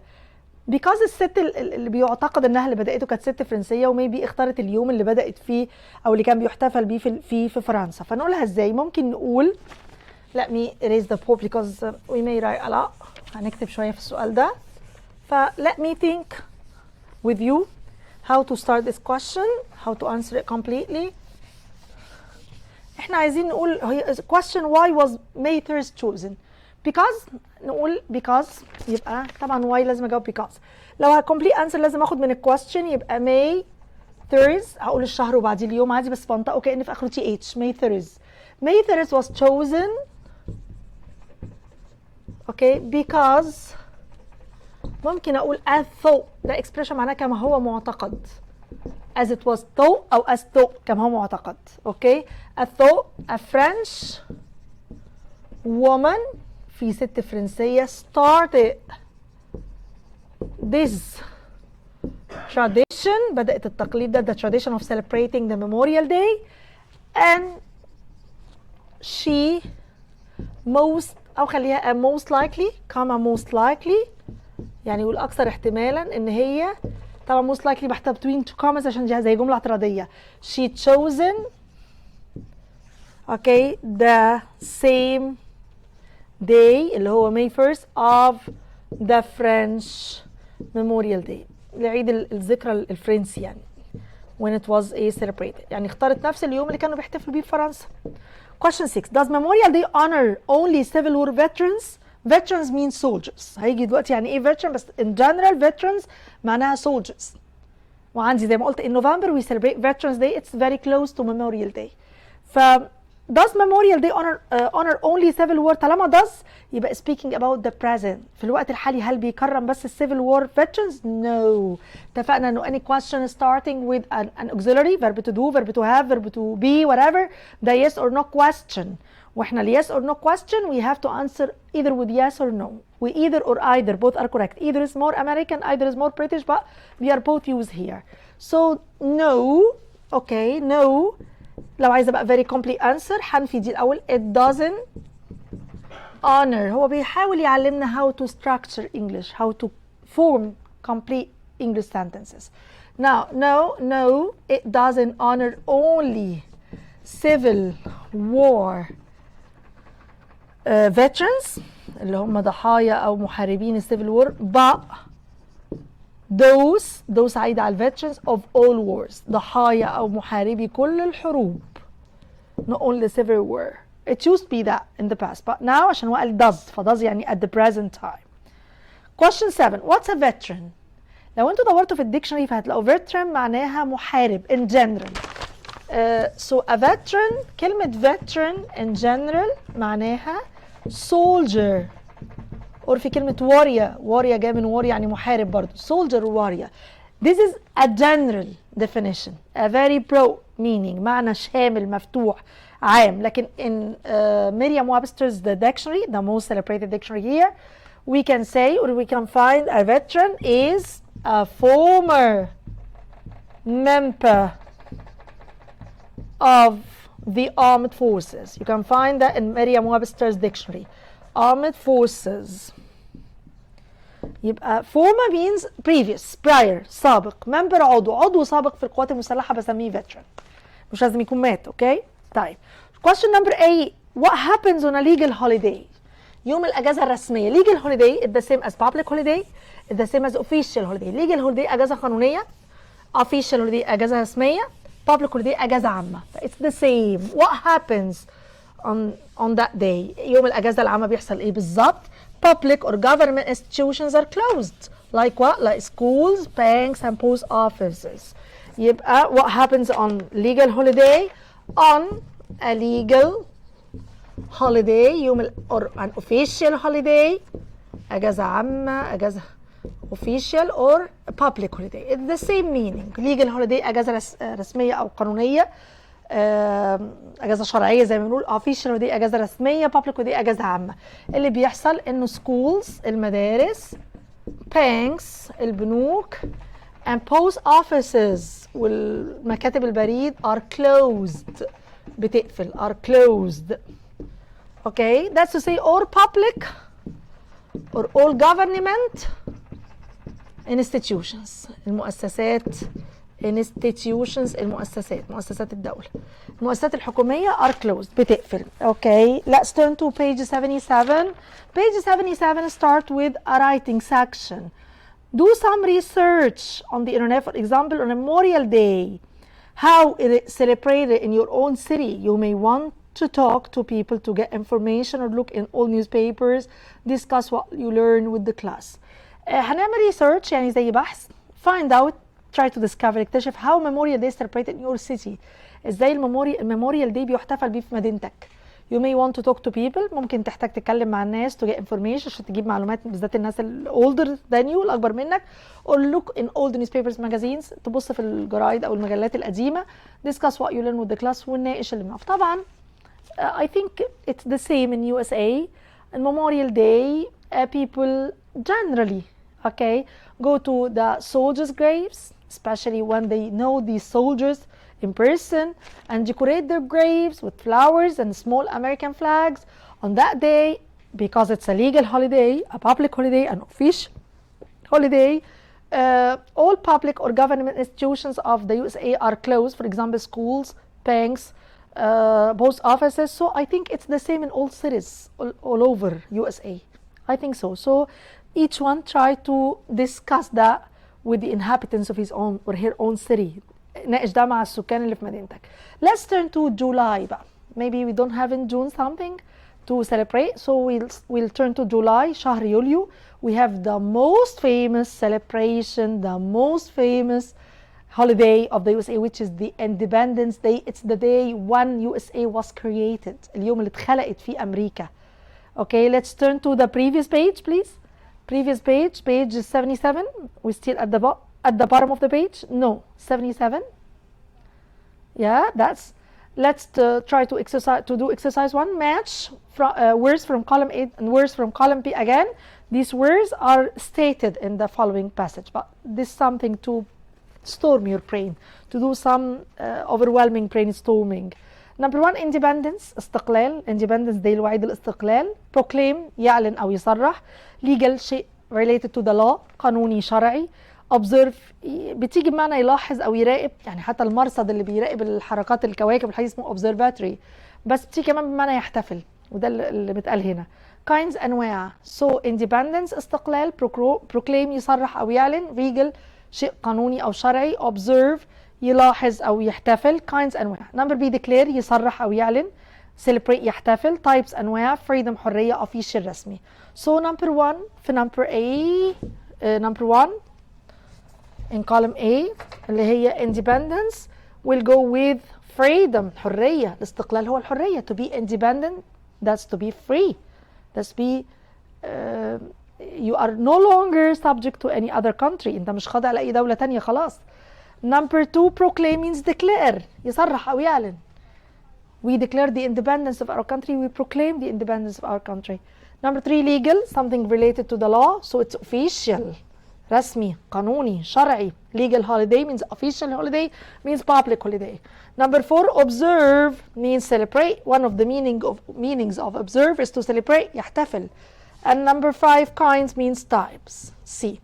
because الست اللي بيعتقد انها اللي بدأته كانت ست فرنسية وميبي اختارت اليوم اللي بدأت فيه او اللي كان بيحتفل بيه في فرنسا. فنقولها ازاي؟ ممكن نقول let me erase the poll because we may write a lot. هنكتب شوية في السؤال ده. let me think with you how to start this question, how to answer it completely. احنا عايزين نقول هي question why was May 1st chosen. because نقول because يبقى طبعا why لازم اجاوب because. لو complete answer لازم اخد من الكويستشن يبقى May 3rd هقول الشهر وبعديه اليوم عادي بس بنطقه كأن في اخره TH. May 3rd. May 3rd was chosen okay because ممكن اقول as though ده expression معناه كما هو معتقد. as it was though او as though كما هو معتقد. اوكي as though a French woman في ست فرنسية started this tradition بدأت التقليد ده the tradition of celebrating the Memorial Day and she most أو خليها most likely كما most likely يعني والأكثر احتمالا إن هي طبعا most likely بحطها between two commas عشان دي زي جملة اعتراضية. she chosen okay the same day اللي هو May 1st of the French Memorial Day لعيد الذكرى الفرنسي يعني when it was a celebrated يعني اختارت نفس اليوم اللي كانوا بيحتفلوا بيه في فرنسا. Question 6 does Memorial Day honor only civil war veterans? Veterans mean soldiers. هيجي دلوقتي يعني ايه veteran بس in general veterans معناها soldiers. وعندي زي ما قلت in November we celebrate Veterans Day it's very close to Memorial Day. ف does Memorial Day honor only civil war؟ طالما does يبقى speaking about the present. في الوقت الحالي هل بيكرم بس civil war veterans؟ No. اتفقنا انه any question starting with an auxiliary verb to do, verb to have, verb to be, whatever ده yes or no question. واحنا ال yes or no question we have to answer either with yes or no. We either or either both are correct. Either is more American, either is more British, but we are both used here. So no, okay, no. لو عايزه بقى very complete answer هنفي دي الاول. It doesn't honor. هو بيحاول يعلمنا how to structure English, how to form complete English sentences. Now, no, it doesn't honor only civil war veterans اللي هم ضحايا او محاربين السيفل وور but those عايدة على veterans of all wars ضحايا او محاربي كل الحروب not only civil war. It used to be that in the past but now عشان هو قال does فdoes يعني at the present time. Question 7 what's a veteran؟ لو انتوا دورتوا في الديكشنري فهتلاقوا veteran معناها محارب in general. So a veteran كلمة veteran in general معناها soldier or في كلمة warrior جاي من warrior يعني محارب برضو soldier warrior. This is a general definition a very broad meaning معنى شامل مفتوح عام. لكن in Merriam-Webster's the dictionary the most celebrated dictionary here we can say or we can find a veteran is a former member of the armed forces. You can find that in Merriam-Webster's dictionary. Armed forces. يبقى former means previous, prior, سابق. member عضو سابق في القوات المسلحة بسميه veteran. مش لازم يكون مات، اوكي؟ طيب. Question number 8. What happens on a legal holiday? يوم الأجازة الرسمية. Legal holiday is the same as public holiday. It's the same as official holiday. Legal holiday أجازة قانونية. Official holiday أجازة رسمية. Public holiday أجازة عامة. It's the same. What happens on that day? يوم الأجازة العامة بيحصل إيه بالظبط؟ Public or government institutions are closed. Like what? Like schools, banks, and post offices. يبقى what happens on legal holiday? On a legal holiday يوم or an official holiday أجازة عامة أجازة official or public holiday. It's the same meaning. legal holiday أجازة رسمية أو قانونية أجازة شرعية زي ما بنقول. official holiday أجازة رسمية. public holiday أجازة عامة. اللي بيحصل إنه schools المدارس banks البنوك and post offices والمكاتب البريد are closed بتقفل are closed. Okay, that's to say all public or all government institutions المؤسسات institutions مؤسسات الدولة المؤسسات الحكومية are closed بتقفل. Okay, let's turn to page 77. Page 77 start with a writing section. Do some research on the internet, for example on Memorial Day, how it is celebrated in your own city. You may want to talk to people, to get information or look in all newspapers, discuss what you learn with the class. هنعمل research يعني زي بحث. Find out, try to discover, اكتشف how Memorial Day is celebrated in your city. ازاي الميموريال داي بيحتفل بيه في مدينتك. You may want to talk to people. ممكن تحتاج تتكلم مع الناس to get information عشان تجيب معلومات بالذات الناس older than you الأكبر منك. Or look in old newspapers magazines. تبص في الجرايد أو المجلات القديمة. Discuss what you learn with the class ونناقش اللي بنعرفه. طبعا I think it's the same in USA. On Memorial Day, people generally, okay, go to the soldiers' graves, especially when they know these soldiers in person, and decorate their graves with flowers and small American flags on that day because it's a legal holiday, a public holiday, an official holiday. All public or government institutions of the USA are closed, for example, schools, banks, post offices. So I think it's the same in all cities all over USA. I think so. So each one try to discuss that with the inhabitants of his own or her own city. ناقش ده مع السكان اللي في مدينتك. Let's turn to July بقى. Maybe we don't have in June something to celebrate, so we'll turn to July, شهر يوليو. We have the most famous celebration, the most famous holiday of the USA, which is the Independence Day. It's the day when USA was created. اليوم اللي اتخلقت فيه أمريكا. Okay, let's turn to the previous page, please. Previous page, page 77. We're still at the bottom of the page. No, 77. Yeah, that's. Let's try to do exercise 1. Match words from column A and words from column B again. These words are stated in the following passage, but this is something to storm your brain, to do some overwhelming brainstorming. Number 1, independence, استقلال. Independence Day الوعيد الاستقلال. Proclaim يعلن أو يصرح. Legal شيء related to the law قانوني شرعي. Observe بتيجي بمعنى يلاحظ أو يراقب، يعني حتى المرصد اللي بيراقب الحركات الكواكب الحقيقي اسمه observatory، بس بتيجي كمان بمعنى يحتفل، وده اللي بيتقال هنا. Kinds أنواع. So independence استقلال. Proclaim يصرح أو يعلن. Legal شيء قانوني أو شرعي. Observe يلاحظ أو يحتفل. Kinds أنواع. Number B declare يصرح أو يعلن. Celebrate يحتفل. Types أنواع. Freedom حرية. Official رسمي. So number 1 في number A number 1 in column A اللي هي independence will go with freedom حرية. الاستقلال هو الحرية. To be independent that's to be free. That's be you are no longer subject to any other country. انت مش خاضع لأي دولة تانية خلاص. Number 2 proclaim means declare يصرح أو يعلن. We declare the independence of our country. We proclaim the independence of our country. Number 3 legal something related to the law, so it's official رسمي قانوني شرعي. Legal holiday means official holiday, means public holiday. Number 4 observe means celebrate. One of the meanings of observe is to celebrate يحتفل. And number 5 kinds means types. C.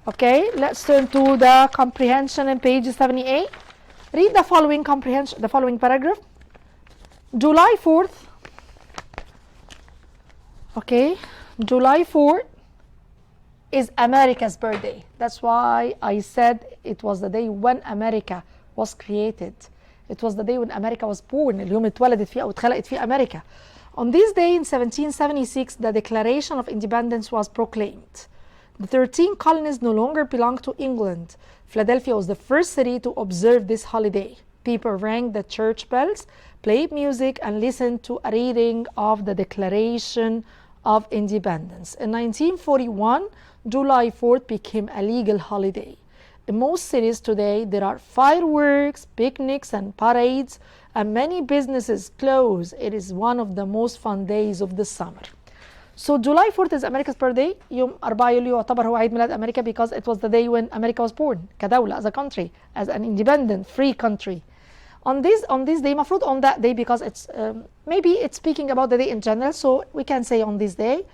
Okay, let's turn to the comprehension in page 78. Read the following comprehension, the following paragraph. July 4th. Okay, July 4th is America's birthday. That's why I said it was the day when America was created. It was the day when America was born. اليوم اتولدت فيه أو اتخلقت فيه أمريكا. On this day in 1776, the Declaration of Independence was proclaimed. The 13 colonies no longer belonged to England. Philadelphia was the first city to observe this holiday. People rang the church bells, played music, and listened to a reading of the Declaration of Independence. In 1941, July 4th became a legal holiday. In most cities today, there are fireworks, picnics, and parades, and many businesses close. It is one of the most fun days of the summer. So July 4th is America's birthday. يوم 4 يوليو يعتبر هو عيد ميلاد أمريكا because it was the day when America was born كدولة, as a country, as an independent, free country. On this day, مفروض on that day because it's maybe it's speaking about the day in general, so we can say on this day.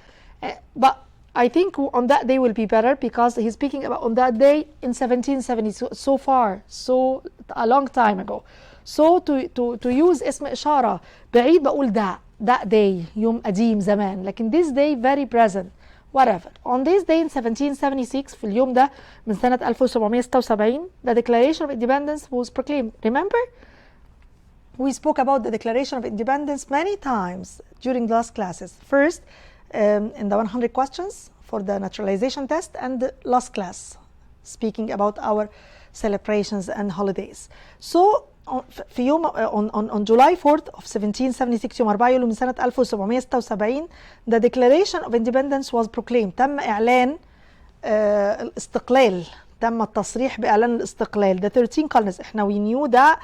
But I think on that day will be better because he's speaking about on that day in 1770, so far, so a long time ago. So to use اسم إشارة بعيد بقول that day يوم قديم زمان، لكن this day very present whatever. On this day in 1776 في اليوم ده من سنة 1776 the Declaration of Independence was proclaimed. Remember? We spoke about the Declaration of Independence many times during the last classes. First, in the 100 questions for the naturalization test, and the last class, speaking about our celebrations and holidays. So, في يوم on July 4th of 1776 يوم 4 يوليو من سنة 1776 the Declaration of Independence was proclaimed. تم إعلان الاستقلال، تم التصريح بإعلان الاستقلال. The 13 colonies، احنا we knew that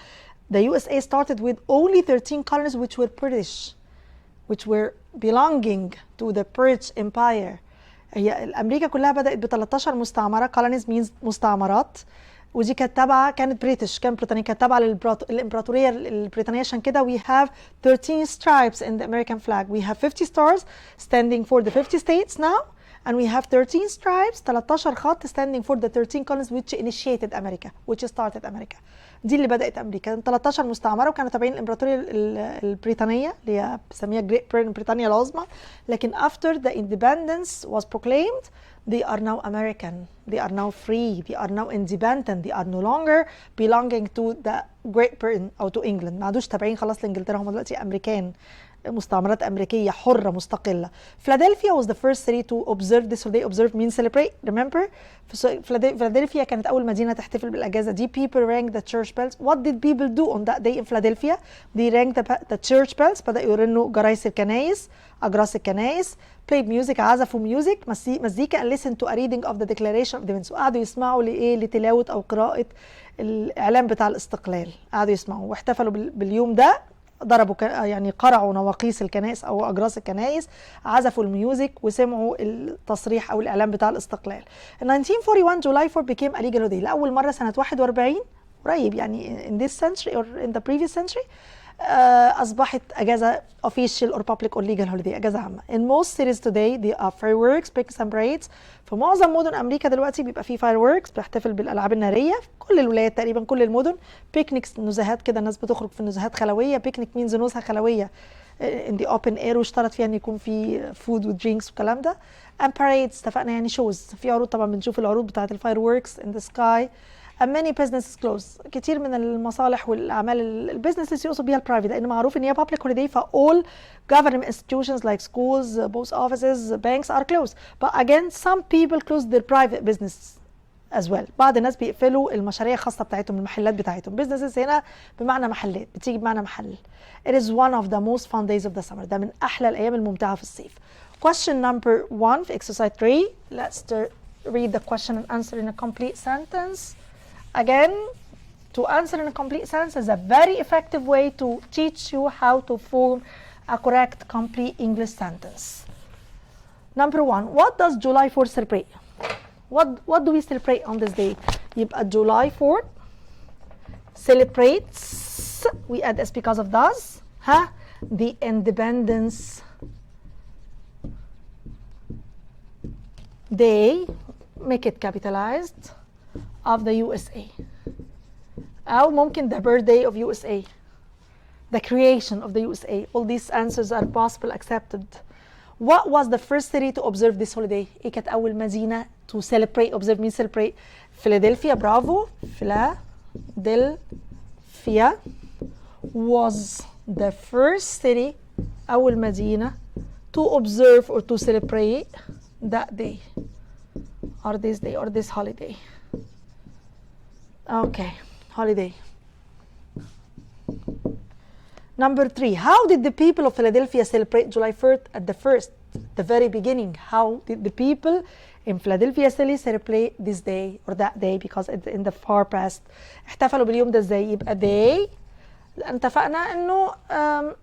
the USA started with only 13 colonies which were British, which were belonging to the British Empire. هي الأمريكا كلها بدأت ب 13 مستعمرة. colonies means مستعمرات، ودي كانت تابعة، كانت بريتش، كانت بريطانية، كانت تابعة للإمبراطورية البريطانية. عشان كده we have 13 stripes in the American flag. We have 50 stars standing for the 50 states now, and we have 13 stripes 13 خط standing for the 13 colonies which initiated America, which started America. دي اللي بدأت أمريكا. 13 مستعمرة وكانوا تابعين الإمبراطورية البريطانية اللي هي بسميها بريطانيا العظمى. لكن after the independence was proclaimed, they are now American, they are now free, they are now independent, they are no longer belonging to the Great Britain أو to England. ما عادوش تابعين خلاص لإنجلترا، هم دلوقتي أمريكان، مستعمرات أمريكية حرة مستقلة. Philadelphia was the first city to observe this holiday. Observe means celebrate. Remember, Philadelphia كانت أول مدينة تحتفل بالأجازة دي. People rang the church bells. What did people do on that day in Philadelphia? They rang the church bells. بدأوا يرنوا جرايس الكنايس، أجراس الكنايس. Played music، عزفوا ميوزك، مزيكا. and listened to a reading of the Declaration of Independence. وقعدوا يسمعوا لإيه؟ لتلاوة أو قراءة الإعلان بتاع الاستقلال. قعدوا يسمعوا واحتفلوا باليوم ده. ضربوا يعني قرعوا نواقيس الكنائس او اجراس الكنائس، عزفوا الميوزك وسمعوا التصريح او الاعلان بتاع الاستقلال. In 1941 July 4 became a legal holiday. لاول مره سنه 41 قريب يعني in this century or in the previous century اصبحت اجازه official or public or legal holiday، اجازه عامه. In most cities today they are fireworks, picnics and parades. في معظم مدن امريكا دلوقتي بيبقى فيه fireworks، بيحتفل بالالعاب الناريه في كل الولايات تقريبا، كل المدن. picnics، نزهات كده، الناس بتخرج في نزهات خلويه. picnic means نزهه خلويه in the open air، واشترط فيها ان يكون في food و drinks والكلام ده. and parades اتفقنا يعني shows، في عروض طبعا، بنشوف العروض بتاعه الفايروركس in the sky. and many businesses close. كتير من المصالح والاعمال البيزنسز يقصد بيها البرايفت، لان معروف ان هي public holiday، ف all government institutions like schools, post offices, banks are closed. But again some people close their private business as well. بعض الناس بيقفلوا المشاريع الخاصه بتاعتهم، المحلات بتاعتهم. businesses هنا بمعنى محلات، بتيجي بمعنى محل. It is one of the most fun days of the summer. ده من احلى الايام الممتعه في الصيف. Question number 1 في exercise 3. Let's read the question and answer in a complete sentence. Again, to answer in a complete sentence is a very effective way to teach you how to form a correct, complete English sentence. Number 1, what does July 4th celebrate? What do we celebrate on this day? يبقى July 4th celebrates, we add S because of does, the independence day, make it capitalized, of the USA. أو ممكن the birthday of USA, the creation of the USA. All these answers are possible, accepted. What was the first city to observe this holiday? إيه كانت أول مدينة to celebrate? observe means celebrate. Philadelphia. برافو. Philadelphia was the first city، أول مدينة to observe or to celebrate that day or this day or this holiday. Okay, holiday. Number 3, how did the people of Philadelphia celebrate July 4th at the very beginning? How did the people in Philadelphia celebrate this day or that day, because it's in the far past. احتفلوا باليوم ده ازاي؟ يبقى they، اتفقنا انه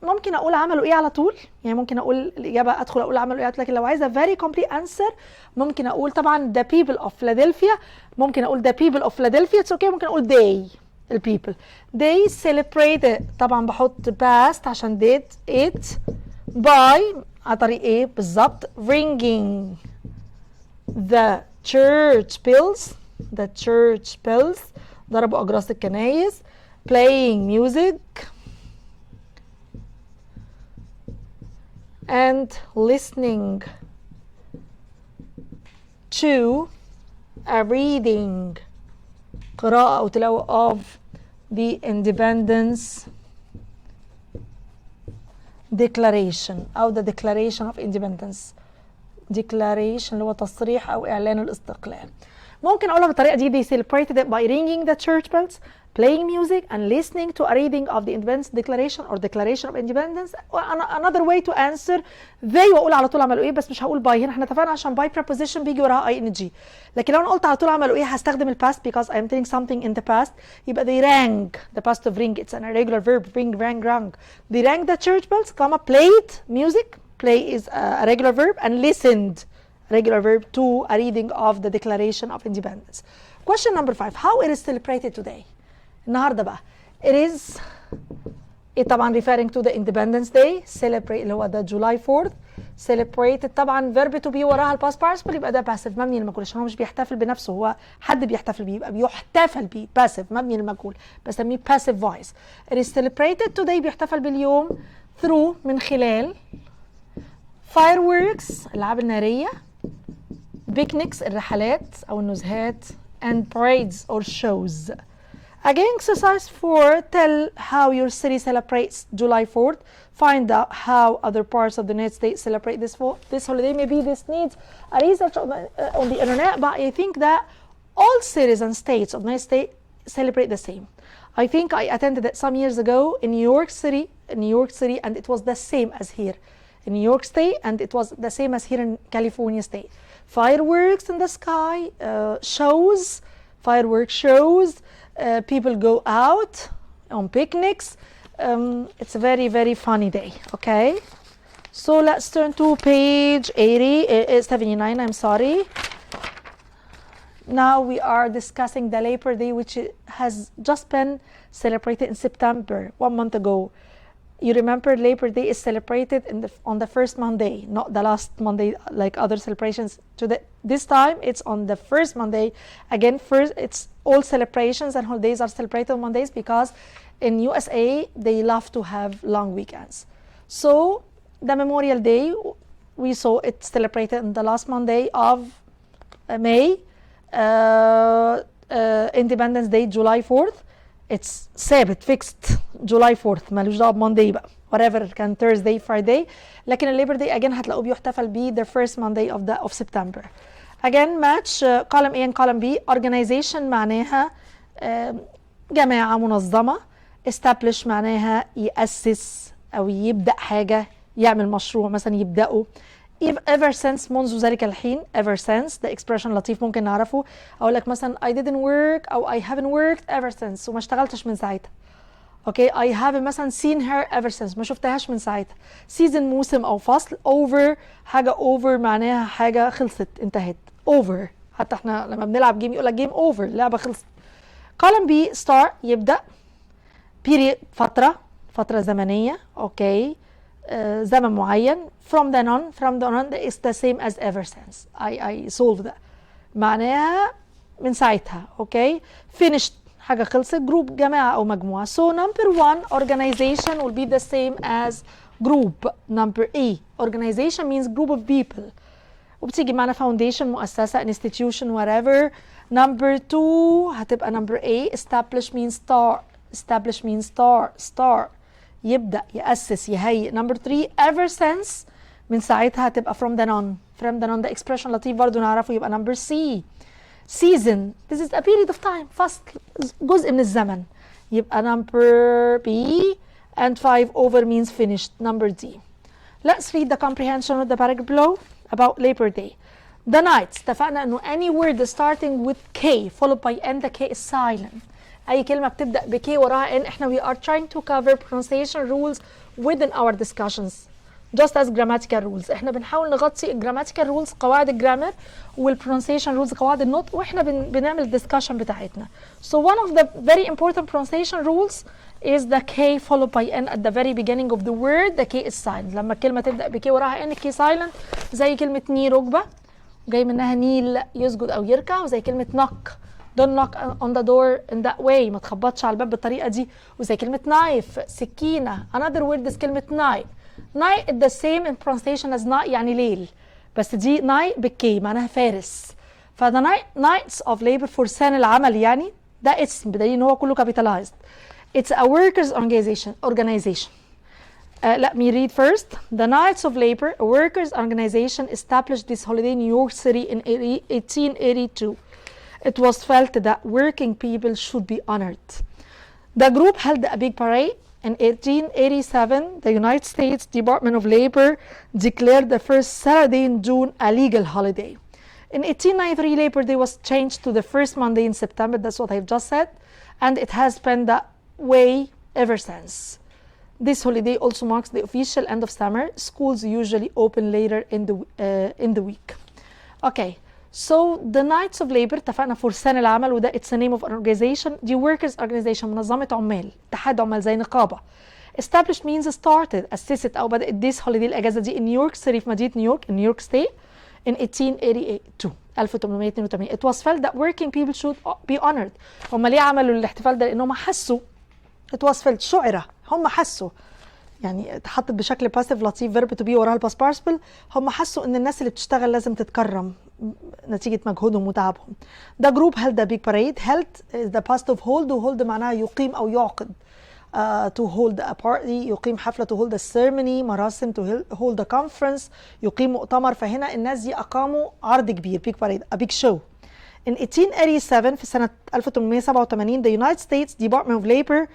ممكن اقول عملوا ايه على طول، يعني ممكن اقول الاجابه، ادخل اقول عملوا ايه، لكن لو عايزه very complete answer ممكن اقول طبعا the people of Philadelphia، ممكن اقول the people of Philadelphia it's okay، ممكن اقول they people. they celebrated، طبعا بحط past عشان did it by على طريق ايه بالظبط؟ ringing the church bells، ضربوا اجراس الكنايس. playing music and listening to a reading، قراءة أو تلاوة of the Independence declaration أو the declaration of independence. declaration اللي هو تصريح أو إعلان الاستقلال. ممكن أقولها بالطريقة دي: they celebrated it by ringing the church bells, playing music and listening to a reading of the Independence Declaration or Declaration of Independence. Another way to answer they، وأقول على طول عملوا إيه، بس مش هقول by هنا، احنا اتفقنا عشان by preposition بيجي وراها ing. لكن لو أنا قلت على طول عملوا إيه هستخدم ال past because I am telling something in the past. يبقى they rang، the past of ring it's an irregular verb، ring rang rang. They rang the church bells, played music. Play is a regular verb, and listened, regular verb, to a reading of the Declaration of Independence. Question number 5: how it is celebrated today? النهارده بقى it is طبعا referring to the Independence Day. celebrate اللي هو ده July 4th. celebrated طبعا verb to be وراها ال past participle يبقى ده passive مبني للمجهول، عشان هو مش بيحتفل بنفسه، هو حد بيحتفل بيه، يبقى بيحتفل بيه passive مبني للمجهول، بسميه passive voice. it is celebrated today بيحتفل باليوم through من خلال fireworks الألعاب النارية، picnics الرحلات أو النزهات، and parades or shows. Again, exercise 4: tell how your city celebrates July 4th. Find out how other parts of the United States celebrate this holiday. Maybe this needs a research on the internet, but I think that all cities and states of the United States celebrate the same. I think I attended it some years ago in New York City, and it was the same as here in New York State, and it was the same as here in California State. Fireworks in the sky, shows, fireworks shows, people go out on picnics. It's a very, very funny day, okay? So let's turn to page 79, I'm sorry. Now we are discussing the Labor Day, which has just been celebrated in September, 1 month ago. You remember Labor Day is celebrated on the first Monday, not the last Monday like other celebrations. This time it's on the first Monday. Again, first it's all celebrations and holidays are celebrated on Mondays because in USA they love to have long weekends. So the Memorial Day, we saw it celebrated on the last Monday of May. Independence Day July 4th. It's ثابت fixed July 4th، مالوش دعوه بمانداي بقى، whatever كان Thursday Friday. لكن الليبر داي again هتلاقوه بيحتفل بيه the first Monday of September. Again match column A and column B. Organization معناها جماعة منظمة. establish معناها يأسس أو يبدأ حاجة، يعمل مشروع مثلا يبدأه. ever since منذ ذلك الحين. ever since ده expression لطيف ممكن نعرفه. أقول لك مثلا I didn't work أو I haven't worked ever since، وما اشتغلتش من ساعتها. Okay, I haven't مثلا seen her ever since، ما شفتهاش من ساعتها. season موسم أو فصل. over حاجة over معناها حاجة خلصت انتهت. over حتى احنا لما بنلعب جيم يقول لك جيم over، اللعبة خلصت. column B start يبدأ. period فترة زمنية. okay. زمن معين. from then on is the same as ever since. I solved that. معناها من ساعتها. okay. finished حاجة خلصت. group جماعة أو مجموعة. so number 1 organization will be the same as group. number A organization means group of people، وبتيجي معنا foundation مؤسسة institution whatever. number 2 هتبقى number A establish means start يبدأ يأسس يهيئ. number 3 ever since من ساعتها هتبقى from then on ده expression لطيف برضو نعرفه، يبقى number C season this is a period of time، فصل جزء من الزمن، يبقى number B. and 5 over means finished. number D. let's read the comprehension of the paragraph below about Labor Day. the night اتفقنا انه any word starting with K followed by N the K is silent. أي كلمة بتبدأ بK وراها N احنا we are trying to cover pronunciation rules within our discussions just as grammatical rules. احنا بنحاول نغطي grammatical rules قواعد الجرامر والpronunciation rules قواعد النطق، واحنا بنعمل discussion بتاعتنا. so one of the very important pronunciation rules is the K followed by N at the very beginning of the word. the K is silent. لما الكلمة تبدأ بK وراها N K silent، زي كلمة ني ركبة جاي منها نيل يسجد أو يركع، وزي كلمة knock don't knock on the door in that way، ما تخبطش على الباب بالطريقة دي، وزي كلمة knife سكينة. another word is كلمة night. night is the same in pronunciation as night يعني ليل، بس دي night بالكي معناها فارس. فده nights of labor فرسان العمل يعني، ده اسم بدليل ان هو كله capitalized. it's a workers organization. Let me read first. The Knights of Labor, a workers' organization, established this holiday in New York City in 1882. It was felt that working people should be honored. The group held a big parade. In 1887, the United States Department of Labor declared the first Saturday in June a legal holiday. In 1893, Labor Day was changed to the first Monday in September. That's what I've just said. And it has been that way ever since. This holiday also marks the official end of summer. Schools usually open later in the week. Okay, so the Knights of Labor اتفقنا فرسان العمل وده it's the name of an organization. دي workers organization منظمة عمال اتحاد عمال زي نقابة. Established means started أسست أو بدأت this holiday الأجازة دي in New York City في مدينة نيويورك in New York State in 1882. It was felt that working people should be honored. هم ليه عملوا الاحتفال ده؟ لأنهم حسوا it was felt شعرة هم حسوا يعني اتحطت بشكل باسيف لطيف verb to be وراها الباست participle. هم حسوا ان الناس اللي بتشتغل لازم تتكرم نتيجة مجهودهم وتعبهم. The group held a big parade. held is the past of hold وhold معناها يقيم أو يعقد. To hold a party يقيم حفلة to hold a ceremony مراسم to hold a conference يقيم مؤتمر. فهنا الناس دي أقاموا عرض كبير big parade a big show. In 1887 في سنة 1887 the United States Department of Labor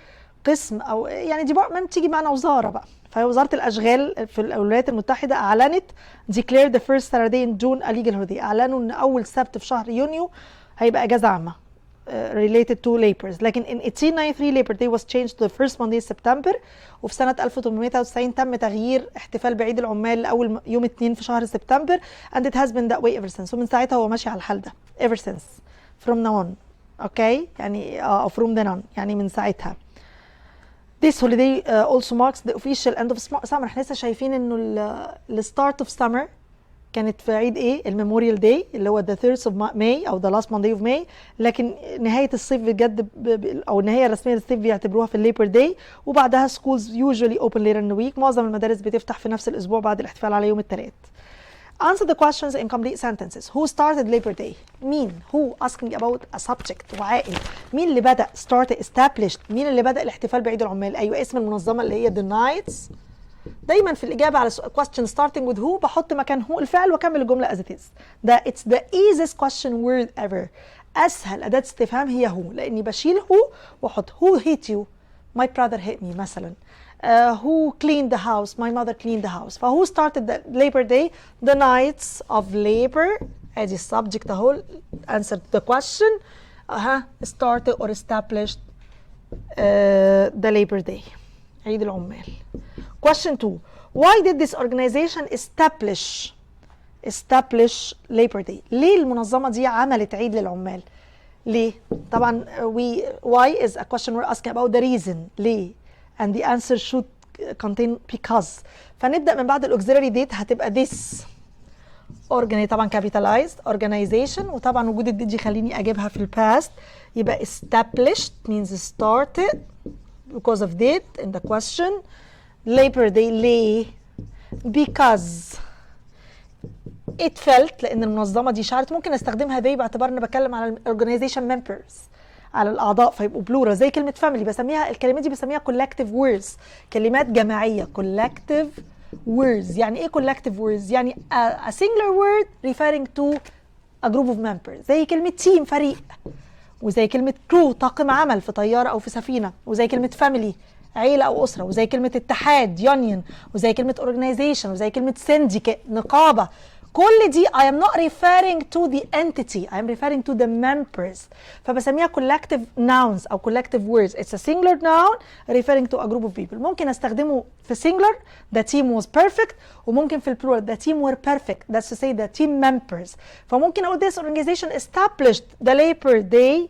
قسم أو يعني department تيجي معنا وزارة بقى. فوزارة الأشغال في الولايات المتحدة أعلنت declared the first Saturday in June a legal holiday. أعلنوا إن أول سبت في شهر يونيو هيبقى أجازة عامة related to labors. لكن in 1893 Labor Day was changed to the first Monday in September. وفي سنة 1899 تم تغيير احتفال بعيد العمال لأول يوم 2 في شهر سبتمبر and it has been that way ever since. ومن ساعتها هو ماشي على الحال ده ever since from now on. okay يعني from then on يعني من ساعتها. This holiday also marks the official end of summer. احنا لسه شايفين انه ال start of summer كانت في عيد ايه؟ الميموريال داي اللي هو the 3rd of May او the last Monday of May. لكن نهاية الصيف بجد او النهاية الرسمية للصيف بيعتبروها في الليبر داي. وبعدها schools usually open later in the week. معظم المدارس بتفتح في نفس الاسبوع بعد الاحتفال على يوم الثلاث. Answer the questions in complete sentences. Who started Labor Day? مين؟ Who asking about a subject وعائل. مين اللي بدأ started established. مين اللي بدأ الاحتفال بعيد العمال؟ أيوة اسم المنظمة اللي هي the Knights. دايما في الإجابة على question starting with who بحط مكان who الفعل وأكمل الجملة as it is. It's the easiest question word ever. أسهل أداة استفهام هي who لأني بشيل who وأحط who hit you. My brother hit me مثلا. Who cleaned the house? My mother cleaned the house. Who started the Labor Day? The Knights of Labor. As a subject اهو answer the question. Started or established the Labor Day. عيد العمال. Question 2. Why did this organization establish Labor Day? ليه المنظمة دي عملت عيد للعمال؟ ليه؟ طبعا why is a question we're asking about the reason. ليه؟ and the answer should contain because. فنبدأ من بعد الauxiliary date هتبقى this طبعا capitalized organization. وطبعا وجود الديت يخليني أجيبها في الباست يبقى established means started because of date in the question. Labor Day ليه؟ because it felt لأن المنظمة دي شعرت. ممكن استخدمها they باعتبار أنا بتكلم على organization members على الأعضاء فيبقوا بلورال زي كلمة family. بسميها الكلمة دي بسميها collective words كلمات جماعية collective words. يعني إيه collective words؟ يعني a singular word referring to a group of members زي كلمة team فريق وزي كلمة crew طاقم عمل في طيارة أو في سفينة وزي كلمة family عيلة أو أسرة وزي كلمة اتحاد union وزي كلمة organization وزي كلمة syndicate نقابة. كل دي I am not referring to the entity I am referring to the members. فبسميها collective nouns أو collective words. It's a singular noun referring to a group of people. ممكن استخدمه في singular the team was perfect وممكن في plural the team were perfect. That's to say the team members. فممكن أقول this organization established the Labor Day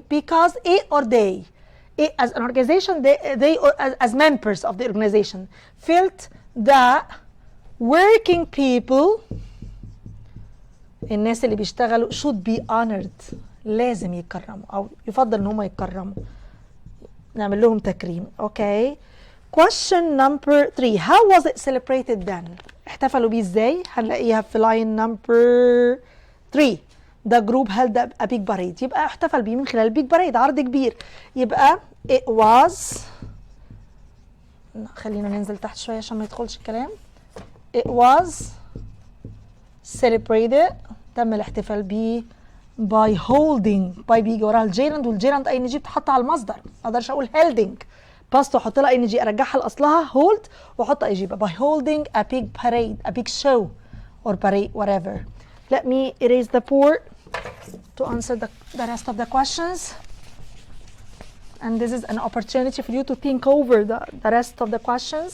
because A or they as an organization they or as members of the organization felt that working people الناس اللي بيشتغلوا should be honored لازم يكرموا أو يفضل إن هم يكرموا نعمل لهم تكريم. Okay. Question number 3. How was it celebrated then? احتفلوا بيه ازاي؟ هنلاقيها في line number 3. The group held a big parade. يبقى احتفل بيه من خلال big parade عرض كبير. يبقى it was خلينا ننزل تحت شوية عشان ما يدخلش الكلام. It was celebrated، تم الاحتفال بيه by holding، by بيجي وراها الجيرند، والجيرند اي نجي بتحط على المصدر، ما اقدرش اقول holding باست واحط لها اي نجي ارجعها لاصلها hold واحط اي جي. by holding a big parade، a big show or parade whatever. Let me erase the board to answer the rest of the questions, and this is an opportunity for you to think over the rest of the questions.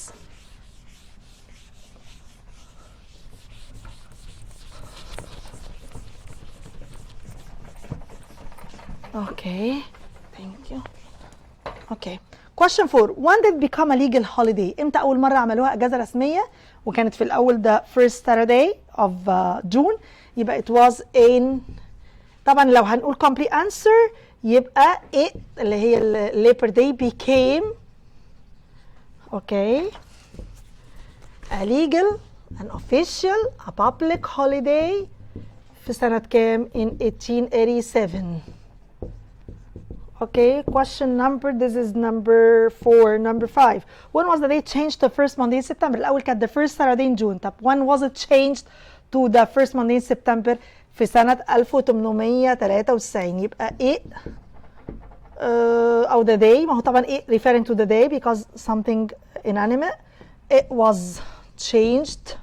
Okay, thank you. Okay, question 4. When did it become a legal holiday؟ امتى اول مره عملوها اجازه رسميه؟ وكانت في الاول the first Saturday of June، يبقى it was in، طبعا لو هنقول complete answer يبقى it اللي هي Labor Day became okay a legal, an official, a public holiday في سنة كام؟ in 1887. Okay, question number, this is number 4. Number 5. When was the day changed to first Monday in September؟ الأول كانت the first Saturday in June. طب when was it changed to the first Monday in September؟ في سنة 1893. يبقى it أو the day، ما هو طبعا it referring to the day because something inanimate. It was changed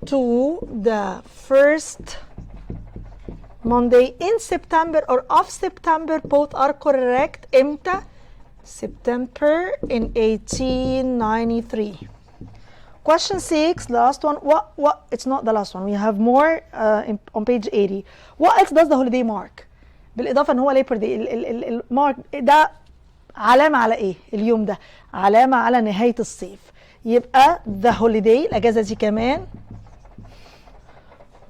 to the first Monday in September or of September. Both are correct. امتى؟ September in 1893. Question 6, last one. What? It's not the last one. We have more on page 80. What else does the holiday mark؟ بالإضافة إن هو Labor Day. المارك ده علامة على إيه؟ اليوم ده علامة على نهاية الصيف. يبقى the holiday الأجازة دي كمان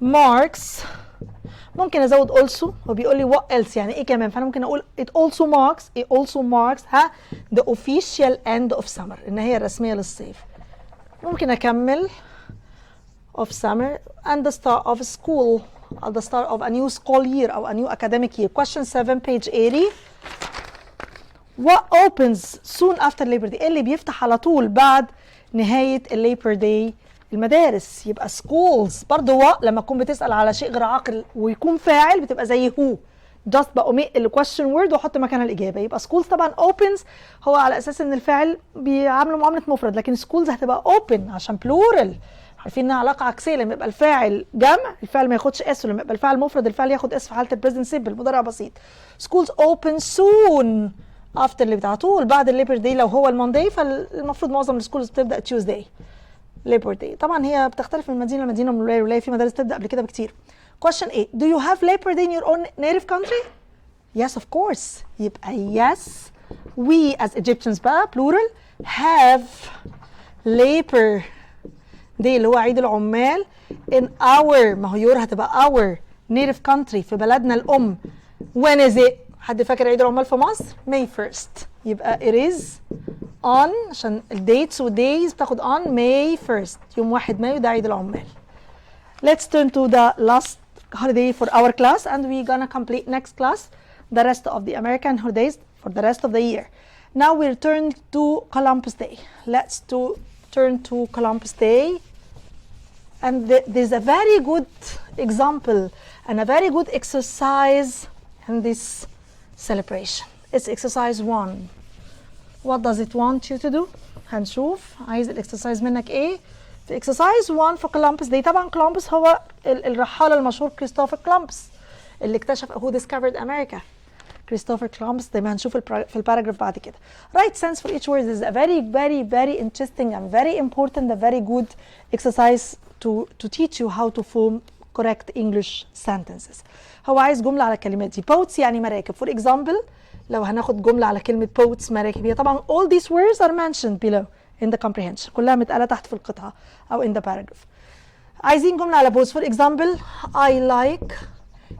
marks. ممكن ازود also، هو بيقول لي what else يعني ايه كمان، فانا ممكن اقول it also marks ها the official end of summer، النهايه الرسميه للصيف. ممكن اكمل of summer and the start of school or the start of a new school year او a new academic year. Question 7 page 80. What opens soon after Labor Day؟ ايه اللي بيفتح على طول بعد نهايه الليبر داي؟ المدارس. يبقى schools برضو لما تكون بتسأل على شيء غير عاقل ويكون فاعل بتبقى زي who، just بأوميق ال question word واحط مكانها الإجابة. يبقى schools طبعا opens هو على أساس إن الفاعل بيعامله معاملة مفرد، لكن schools هتبقى open عشان plural، عارفين إنها علاقة عكسية. لما يبقى الفاعل جمع الفاعل ما ياخدش اس، ولما يبقى الفاعل مفرد الفاعل ياخد اس في حالة البريزنت سيمبل مضارع بسيط. schools open soon after اللي بتاع طول بعد الليبر داي. لو هو المونداي فالمفروض معظم السكولز بتبدأ Tuesday Labor Day. طبعا هي بتختلف من مدينه لمدينه من ولايه لولايه، في مدارس تبدا قبل كده بكتير. Question 8. Do you have Labor Day in your own native country؟ Yes of course. يبقى yes we as Egyptians بقى plural have Labor Day اللي هو عيد العمال in our، ما هو يور هتبقى our native country في بلدنا الام. When is it؟ حد فاكر عيد العمال في مصر؟ May 1st. يبقى it is on، عشان الديتس والدايز بتاخد on May 1st، يوم 1 مايو ده عيد العمال. Let's turn to the last holiday for our class and we're gonna complete next class the rest of the American holidays for the rest of the year. Now we'll turn to Columbus Day. Let's turn to Columbus Day, and there's a very good example and a very good exercise in this celebration. It's exercise 1. What does it want you to do؟ هنشوف عايز الاكسرسايز منك ايه في اكسرسايز 1 في كولومبوس دي. طبعا كولومبوس هو الرحالة المشهور كريستوفر كولومبوس اللي اكتشف who discovered America. كريستوفر كولومبوس زي ما هنشوف في الباراجراف بعد كده. Right sense for each word is a very very very interesting and very important, a very good exercise to teach you how to form correct English sentences. هو عايز جملة على الكلمات دي. boats يعني مراكب. For example لو هناخد جملة على كلمة boats مراكب، هي طبعا all these words are mentioned below in the comprehension، كلها متقالة تحت في القطعة أو in the paragraph. عايزين جملة على boats. for example I like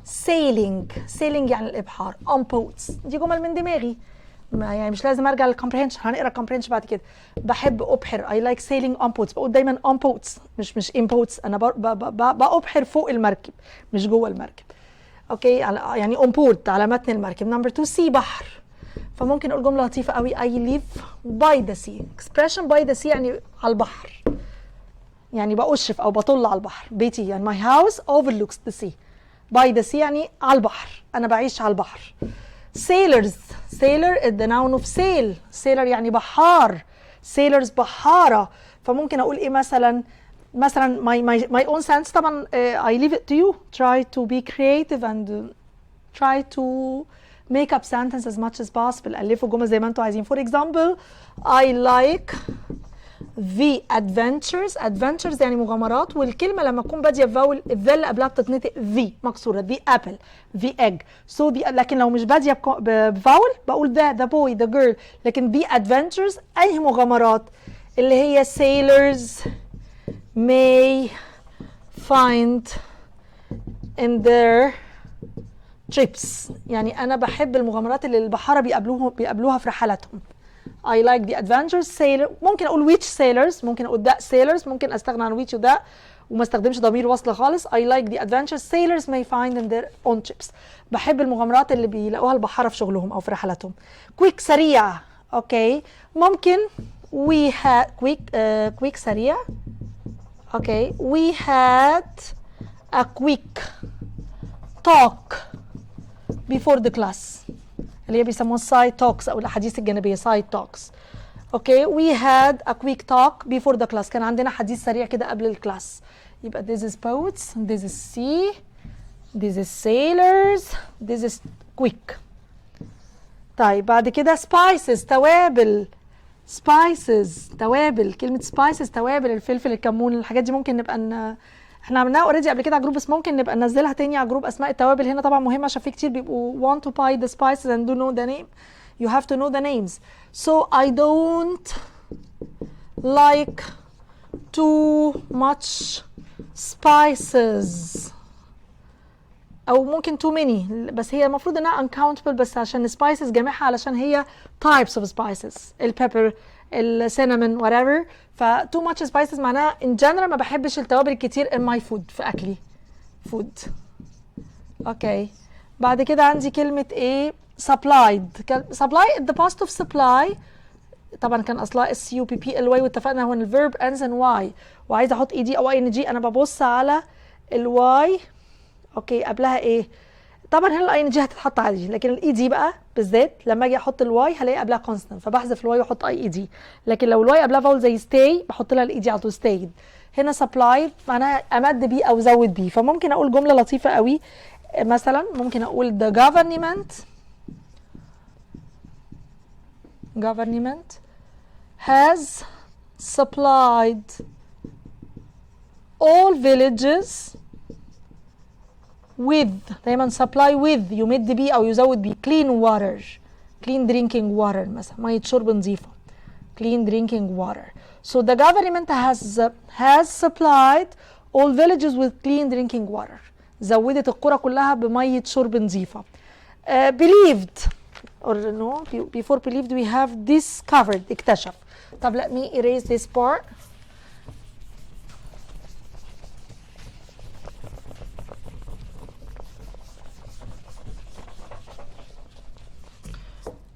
sailing يعني الإبحار on boats. دي جمل من دماغي يعني مش لازم أرجع للcomprehension، هنقرا comprehension بعد كده. بحب أبحر I like sailing on boats، بقول دايما on boats مش in boats، أنا بأبحر فوق المركب مش جوه المركب. اوكي يعني on board على متن المركب. نمبر 2 سي بحر. فممكن اقول جمله لطيفه قوي I live by the sea. expression by the sea يعني على البحر، يعني بأشرف او بطل على البحر. بيتي يعني my house overlooks the sea. by the sea يعني على البحر، انا بعيش على البحر. sailors sailor is the noun of sail. sailor يعني بحار. sailors بحارة. فممكن اقول ايه مثلا my own sense طبعا I leave it to you. try to be creative and try to make up sentence as much as possible. ألفوا جمل زي ما انتوا عايزين. for example I like the adventures. adventures يعني مغامرات، والكلمة لما تكون بادية بفاول الذال اللي قبلها بتتنطق the مكسورة. the apple the egg so the. لكن لو مش بادية بفاول بقول the boy the girl. لكن the adventures أي مغامرات اللي هي sailors may find in their trips. يعني أنا بحب المغامرات اللي البحارة بيقابلوها في رحلاتهم. I like the adventures sailor. ممكن أقول which sailors، ممكن أقول that sailors، ممكن أستغنى عن which و that وما استخدمش ضمير وصل خالص. I like the adventures sailors may find in their own trips. بحب المغامرات اللي بيلاقوها البحارة في شغلهم أو في رحلاتهم. quick سريع. أوكي ممكن we had quick سريع. أوكي we had a quick talk before the class اللي هي بيسموها side talks أو الأحاديث الجانبية side talks. okay we had a quick talk before the class. كان عندنا حديث سريع كده قبل الكلاس. يبقى this is boats, this is sea, this is sailors, this is quick. طيب بعد كده spices توابل. spices توابل. كلمة spices توابل، الفلفل الكمون الحاجات دي ممكن نبقى احنا عملناها اوريدي قبل كده على جروب، بس ممكن نبقى ننزلها تاني على جروب. اسماء التوابل هنا طبعا مهمه عشان في كتير بيبقوا want to buy the spices and don't know the name. you have to know the names. so I don't like too much spices او ممكن too many، بس هي المفروض انها uncountable بس عشان spices جامعها علشان هي types of spices. البيبر السينامون whatever. ف too much spices معناها in general ما بحبش التوابل الكتير in my food في أكلي. food. اوكي بعد كده عندي كلمة ايه supplied. supply the past of supply طبعا كان اصلها SUPP الواي واتفقنا هو الverb ends in y وعايزه احط ed او ing. انا ببص على الواي اوكي قبلها ايه. طبعا هنا الاي ان جي هتتحط عادي، لكن الاي دي بقى بالذات لما اجي احط الواي هلاقي قبلها كونستنت فبحذف الواي واحط اي دي. لكن لو الواي قبلها فاول زي ستاي بحط لها الاي دي على طول ستايد. هنا سبلاي معناها امد بيه او زود بيه. فممكن اقول جمله لطيفه قوي مثلا ممكن اقول the government has supplied all villages with. دايما supply with يمد بيه او يزود بيه clean water clean drinking water مثلا ميه شرب نظيفه clean drinking water. so the government has supplied all villages with clean drinking water. زودت القرى كلها بميه شرب نظيفه. believed or no before believed we have discovered اكتشف. طب let me erase this part.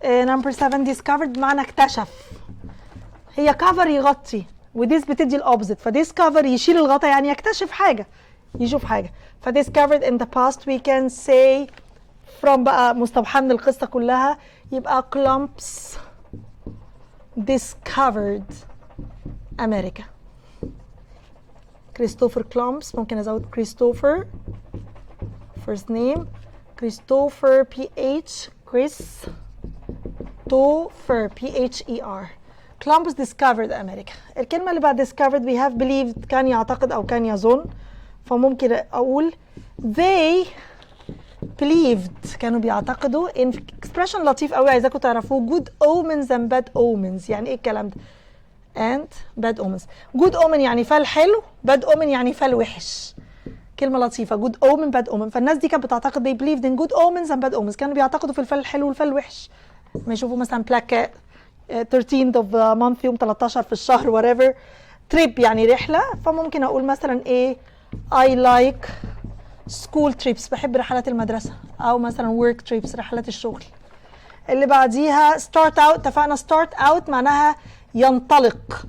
number 7 discovered بمعنى اكتشف. هي cover يغطي وديس بتدي الأوبزيت. فديسكفر يشيل الغطا يعني يكتشف حاجة يشوف حاجة. فديسكفرد in the past we can say from بقى مستوحى من القصة كلها يبقى Columbus discovered America. كريستوفر كولومبس ممكن أزود كريستوفر first name كريستوفر PH كريس P-H-E-R. Columbus discovered America. الكلمة اللي بعد discovered we have believed كان يعتقد أو كان يظن. فممكن أقول they believed كانوا بيعتقدوا in expression لطيف قوي عايزاكم تعرفوه good omens and bad omens. يعني إيه الكلام ده؟ and bad omens. good omen يعني فال حلو bad omen يعني فال وحش. كلمة لطيفة good omen bad omen. فالناس دي كانت بتعتقد they believed in good omens and bad omens. كانوا بيعتقدوا في الفال الحلو والفال الوحش. ما يشوفوا مثلا بلاك 13th of the month يوم 13 في الشهر whatever trip يعني رحلة. فممكن أقول مثلا إيه I like school trips بحب رحلات المدرسة أو مثلا work trips رحلات الشغل. اللي بعديها start out. اتفقنا start out معناها ينطلق،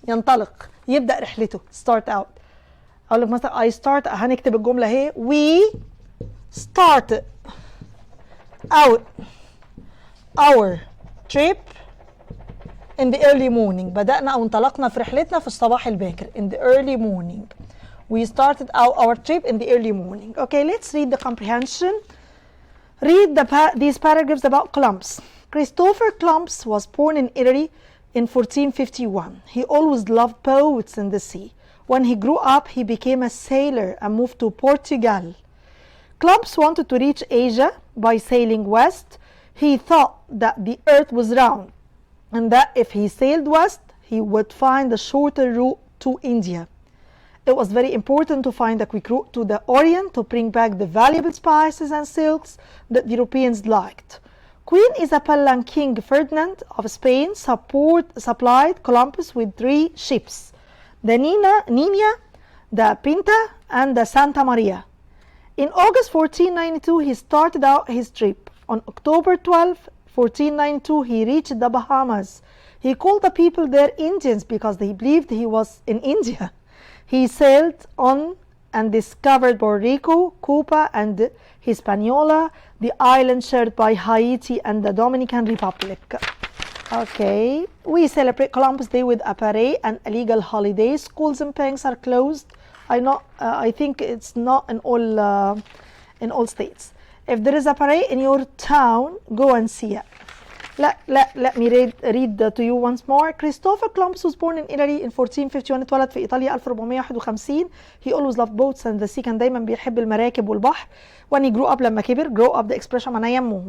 ينطلق يبدأ رحلته. start out. اقول لك مثلا I start، هنكتب الجملة اهي we start out our trip in the early morning. بدأنا أو انطلقنا في رحلتنا في الصباح الباكر. in the early morning. We started our trip in the early morning. Okay, let's read the comprehension. Read these paragraphs about Columbus. Christopher Columbus was born in Italy in 1451. He always loved boats in the sea. When he grew up, he became a sailor and moved to Portugal. Columbus wanted to reach Asia by sailing west. He thought that the earth was round and that if he sailed west, he would find a shorter route to India. It was very important to find a quick route to the Orient to bring back the valuable spices and silks that the Europeans liked. Queen Isabella and King Ferdinand of Spain supplied Columbus with 3 ships, the Nina, the Pinta, and the Santa Maria. In August 1492, he started out his trip. On October 12, 1492, he reached the Bahamas. He called the people there Indians because they believed he was in India. He sailed on and discovered Puerto Rico, Cuba, and Hispaniola, the island shared by Haiti and the Dominican Republic. Okay, we celebrate Columbus Day with a parade and a legal holiday. Schools and banks are closed. I think it's not in all states. If there is a parade in your town, go and see it. Let me read to you once more. Christopher Columbus was born in Italy in 1451. اتولد في إيطاليا 1451. He always loved boats and the sea. كان دايما بيحب المراكب والبحر. When he grew up لما كبر, grow up the expression معناه ينمو.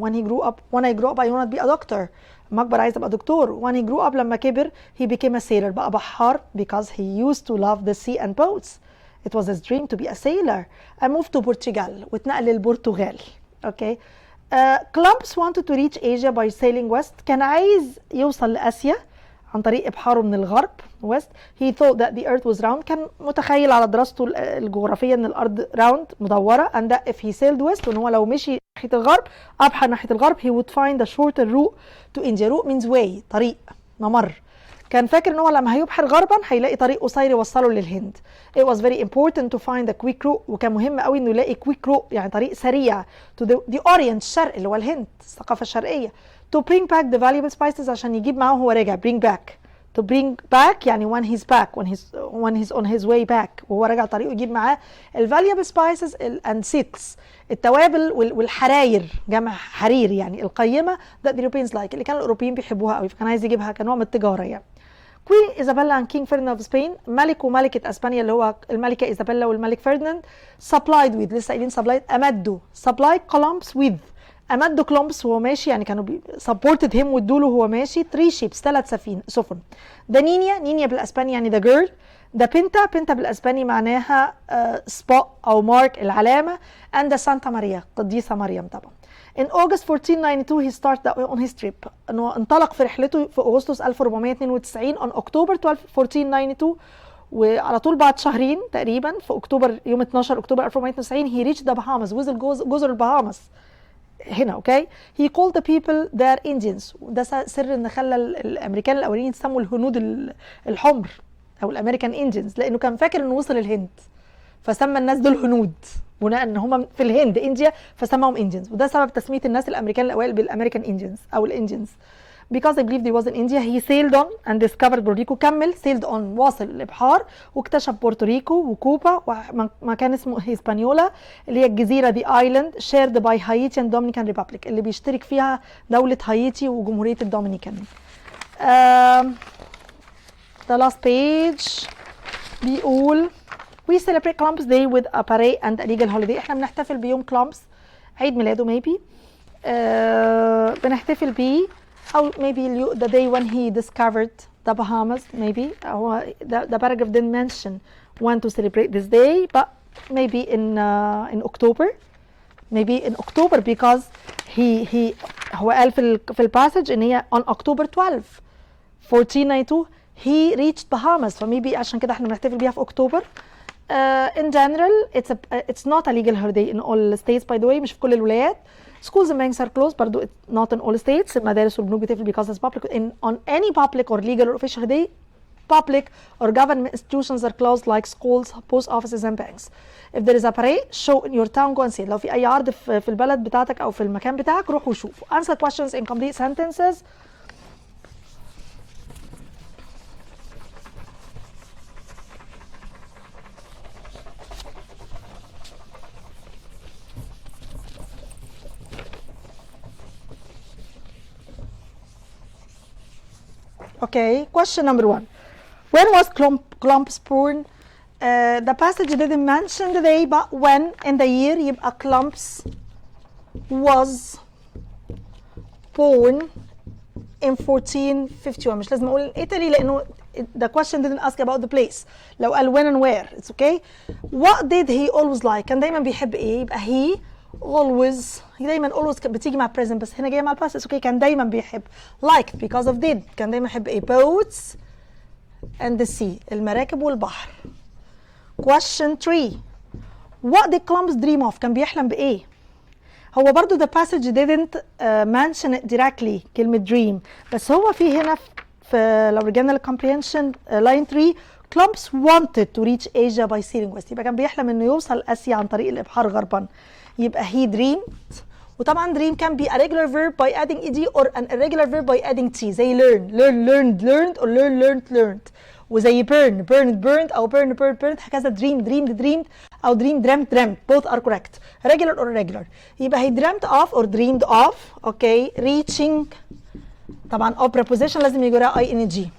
When I grew up I wanted to be a doctor. لما أكبر عايز أبقى دكتور. When he grew up لما كبر he became a sailor. بقى بحار because he used to love the sea and boats. It was his dream to be a sailor. I moved to Portugal. واتنقل للبرتغال. Okay. Columbus wanted to reach Asia by sailing west. كان عايز يوصل لآسيا عن طريق إبحاره من الغرب west. He thought that the earth was round. كان متخيل على دراسته الجغرافية إن الأرض round مدورة. And that if he sailed west وإن هو لو مشي ناحية الغرب أبحر ناحية الغرب he would find a shorter route to India. Route means way, طريق، ممر. كان فاكر إن هو لما هيبحر غربا هيلاقي طريق قصير يوصله للهند. It was very important to find a quick route. وكان مهم قوي إنه يلاقي quick route يعني طريق سريع to the Orient الشرق اللي هو الهند الثقافة الشرقية. To bring back the valuable spices عشان يجيب معاه وهو راجع. Bring back. To bring back يعني when he's back when he's on his way back وهو راجع طريقه يجيب معاه ال valuable spices and silks التوابل والحراير جمع حرير يعني القيمة that the Europeans like اللي كان الأوروبيين بيحبوها قوي فكان عايز يجيبها كنوع من التجارة يعني. Queen Isabella and King Ferdinand of Spain ملك وملكة اسبانيا اللي هو الملكة إيزابيلا والملك فرديناند supplied with لسه قايلين supplied أمدوا supplied Columbus with أمدوا كولومبس وهو ماشي يعني كانوا supported him وادوله وهو ماشي 3 ships 3 سفن. ده نينيا بالاسباني يعني the girl. ده بنتا بالاسباني معناها spot او mark العلامة. and the Santa Maria قديسة مريم طبعا. In August 1492 he started on his trip. انه انطلق في رحلته في اغسطس 1492 on October 12 1492 وعلى طول بعد شهرين تقريبا في اكتوبر يوم 12 اكتوبر 1492 he reached the Bahamas وصل جزر البهامس هنا. اوكي he called the people their Indians. وده سر ان خلى الامريكان الاولين يسموا الهنود الحمر او الامريكان انجنز لانه كان فاكر انه وصل الهند فسمى الناس دول هنود بناء ان هم في الهند انديا فسماهم انجنز. وده سبب تسميه الناس الامريكان الاوائل بالامريكان انجنز او الانجنز because they believed he was in India. He sailed on and discovered Puerto Rico. كمل sailed on واصل الابحار واكتشف بورتوريكو وكوبا ومكان اسمه هيسبانيولا اللي هي الجزيره the island shared by Haiti and Dominican Republic اللي بيشترك فيها دوله هايتي وجمهوريه الدومينيكان. The last page بيقول we celebrate Columbus Day with a parade and a legal holiday. احنا بنحتفل بيوم كولومبس عيد ميلاده maybe بنحتفل بيه أو maybe the day when he discovered the Bahamas maybe. The paragraph didn't mention when to celebrate this day but maybe in October because هو قال في الباسج إن هي on October 12 1492 he reached Bahamas فmaybe عشان كده احنا بنحتفل بيها في أكتوبر. in general it's not a legal holiday in all states by the way. مش في كل الولايات. schools and banks are closed برضو it's not in all states. المدارس والبنوك بتقفل because it's public. On any public or legal or official holiday, public or government institutions are closed like schools, post offices and banks. If there is a parade, show in your town, go and see it. لو في أي عرض في البلد بتاعتك أو في المكان بتاعك روح وشوف. Answer questions in complete sentences. Okay, question number 1. When was Clumps born? The passage didn't mention the day, but when in the year يبقى Clumps was born in 1451. مش لازم اقول in Italy لانه the question didn't ask about the place. لو قال when and where it's okay. What did he always like? كان دايما بيحب ايه؟ يبقى he دايما always بتيجي مع present بس هنا جايه مع الباست. it's okay. كان دايما بيحب liked because of did. كان دايما يحب ايه؟ boats and the sea. المراكب والبحر. Question 3. What did Columbus dream of? كان بيحلم بإيه؟ هو برضو the passage didn't mention it directly كلمة dream. بس هو في هنا في لو رجعنا للcomprehension line 3 Columbus wanted to reach Asia by sailing west. يبقى كان بيحلم إنه يوصل آسيا عن طريق الإبحار غربا. يبقى he dreamed. وطبعا dream can be a regular verb by adding ed or an irregular verb by adding t. زي learned or learned. وزي burned أو burned هكذا dreamed أو dreamed both are correct. regular or irregular. يبقى he dreamt of or dreamed of okay reaching طبعا of preposition لازم يجي وراها ing.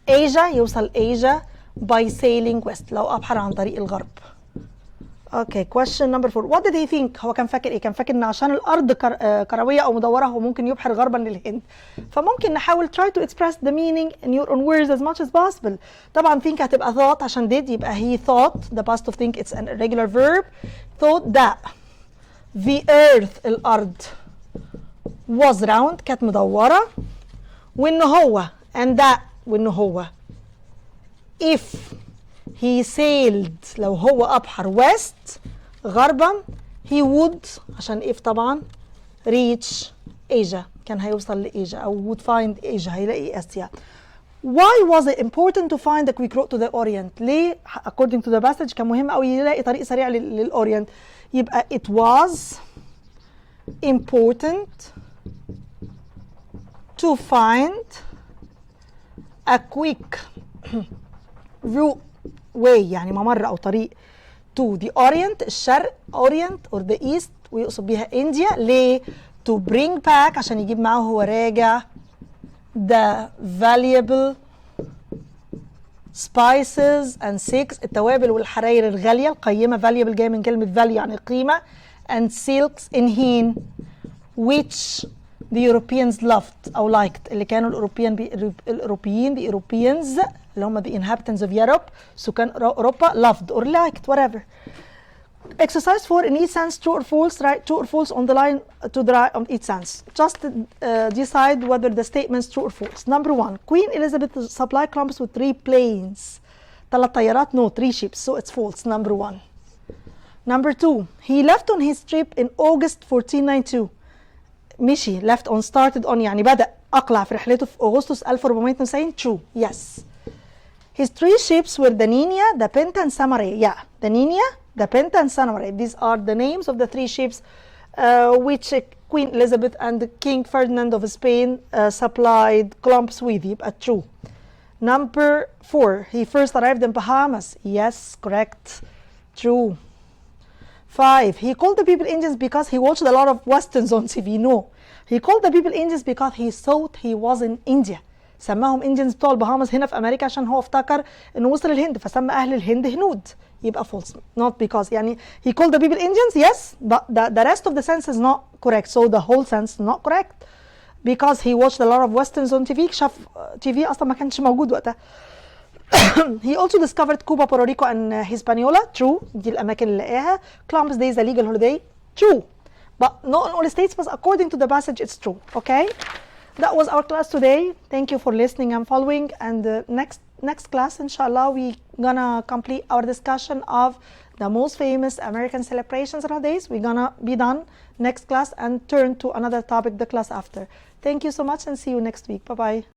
Asia يوصل Asia by sailing west لو أبحر عن طريق الغرب. Okay, question number 4. What did he think? هو كان فاكر ايه؟ كان فاكر ان عشان الارض كرويه او مدوره هو ممكن يبحر غربا للهند. فممكن نحاول try to express the meaning in your own words as much as possible. طبعا think هتبقى thought عشان did يبقى he thought. The past of think it's an irregular verb. Thought that the earth الارض was round كانت مدوره. وان هو and that وان هو if he sailed لو هو أبحر west غربا he would عشان if طبعا reach Asia كان هيوصل لإيجا أو would find Asia هيلاقي آسيا. Why was it important to find the quick road to the Orient? ليه according to the passage كان مهم أوي يلاقي طريق سريع للأورينت. يبقى it was important to find a quick route way يعني ممر أو طريق to the Orient الشرق Orient or the East ويقصد بيها إنديا. ليه؟ to bring back عشان يجيب معاه هو راجع the valuable spices and silks التوابل والحراير الغالية القيمة. valuable جاية من كلمة value يعني قيمة and silks in هين which the Europeans loved أو liked اللي كانوا الأوروبيين the Europeans اللي هم the inhabitants of Europe سكان أوروبا loved or liked whatever. Exercise 4 in each sense true or false. Write true or false on the line to the right on each sense. Just decide whether the statement is true or false. Number 1. Queen Elizabeth supplied Columbus with 3 planes. 3 طيارات no 3 ships so it's false. Number 1. Number 2. He left on his trip in August 1492. مشي left on started on يعني بدأ أقلع في رحلته في أغسطس 1492. True. Yes. His 3 ships were the Nina, the Pinta and Samaria. Yeah, the Nina, the Pinta and Samaria. These are the names of the 3 ships which Queen Elizabeth and King Ferdinand of Spain supplied Columbus with. يبقى true. Number 4. He first arrived in Bahamas. Yes, correct. True. 5. He called the people Indians because he watched a lot of westerns on TV. No. He called the people Indians because he thought he was in India. سماهم Indians بتوع البهامس هنا في أمريكا عشان هو افتكر إنه وصل الهند فسمى أهل الهند هنود. يبقى false. Not because يعني he called the people Indians yes but the rest of the sense is not correct. So the whole sense not correct because he watched a lot of westerns on TV. شاف TV أصلا ما كانش موجود وقتها. He also discovered Cuba, Puerto Rico and Hispaniola. True. دي الأماكن اللي لقاها. Columbus Day is a legal holiday. True. But not in all states but according to the passage it's true. Okay. That was our class today. Thank you for listening and following and next next class, inshallah, we gonna complete our discussion of the most famous American celebrations and holidays. We're gonna be done next class and turn to another topic the class after. Thank you so much and see you next week. Bye bye.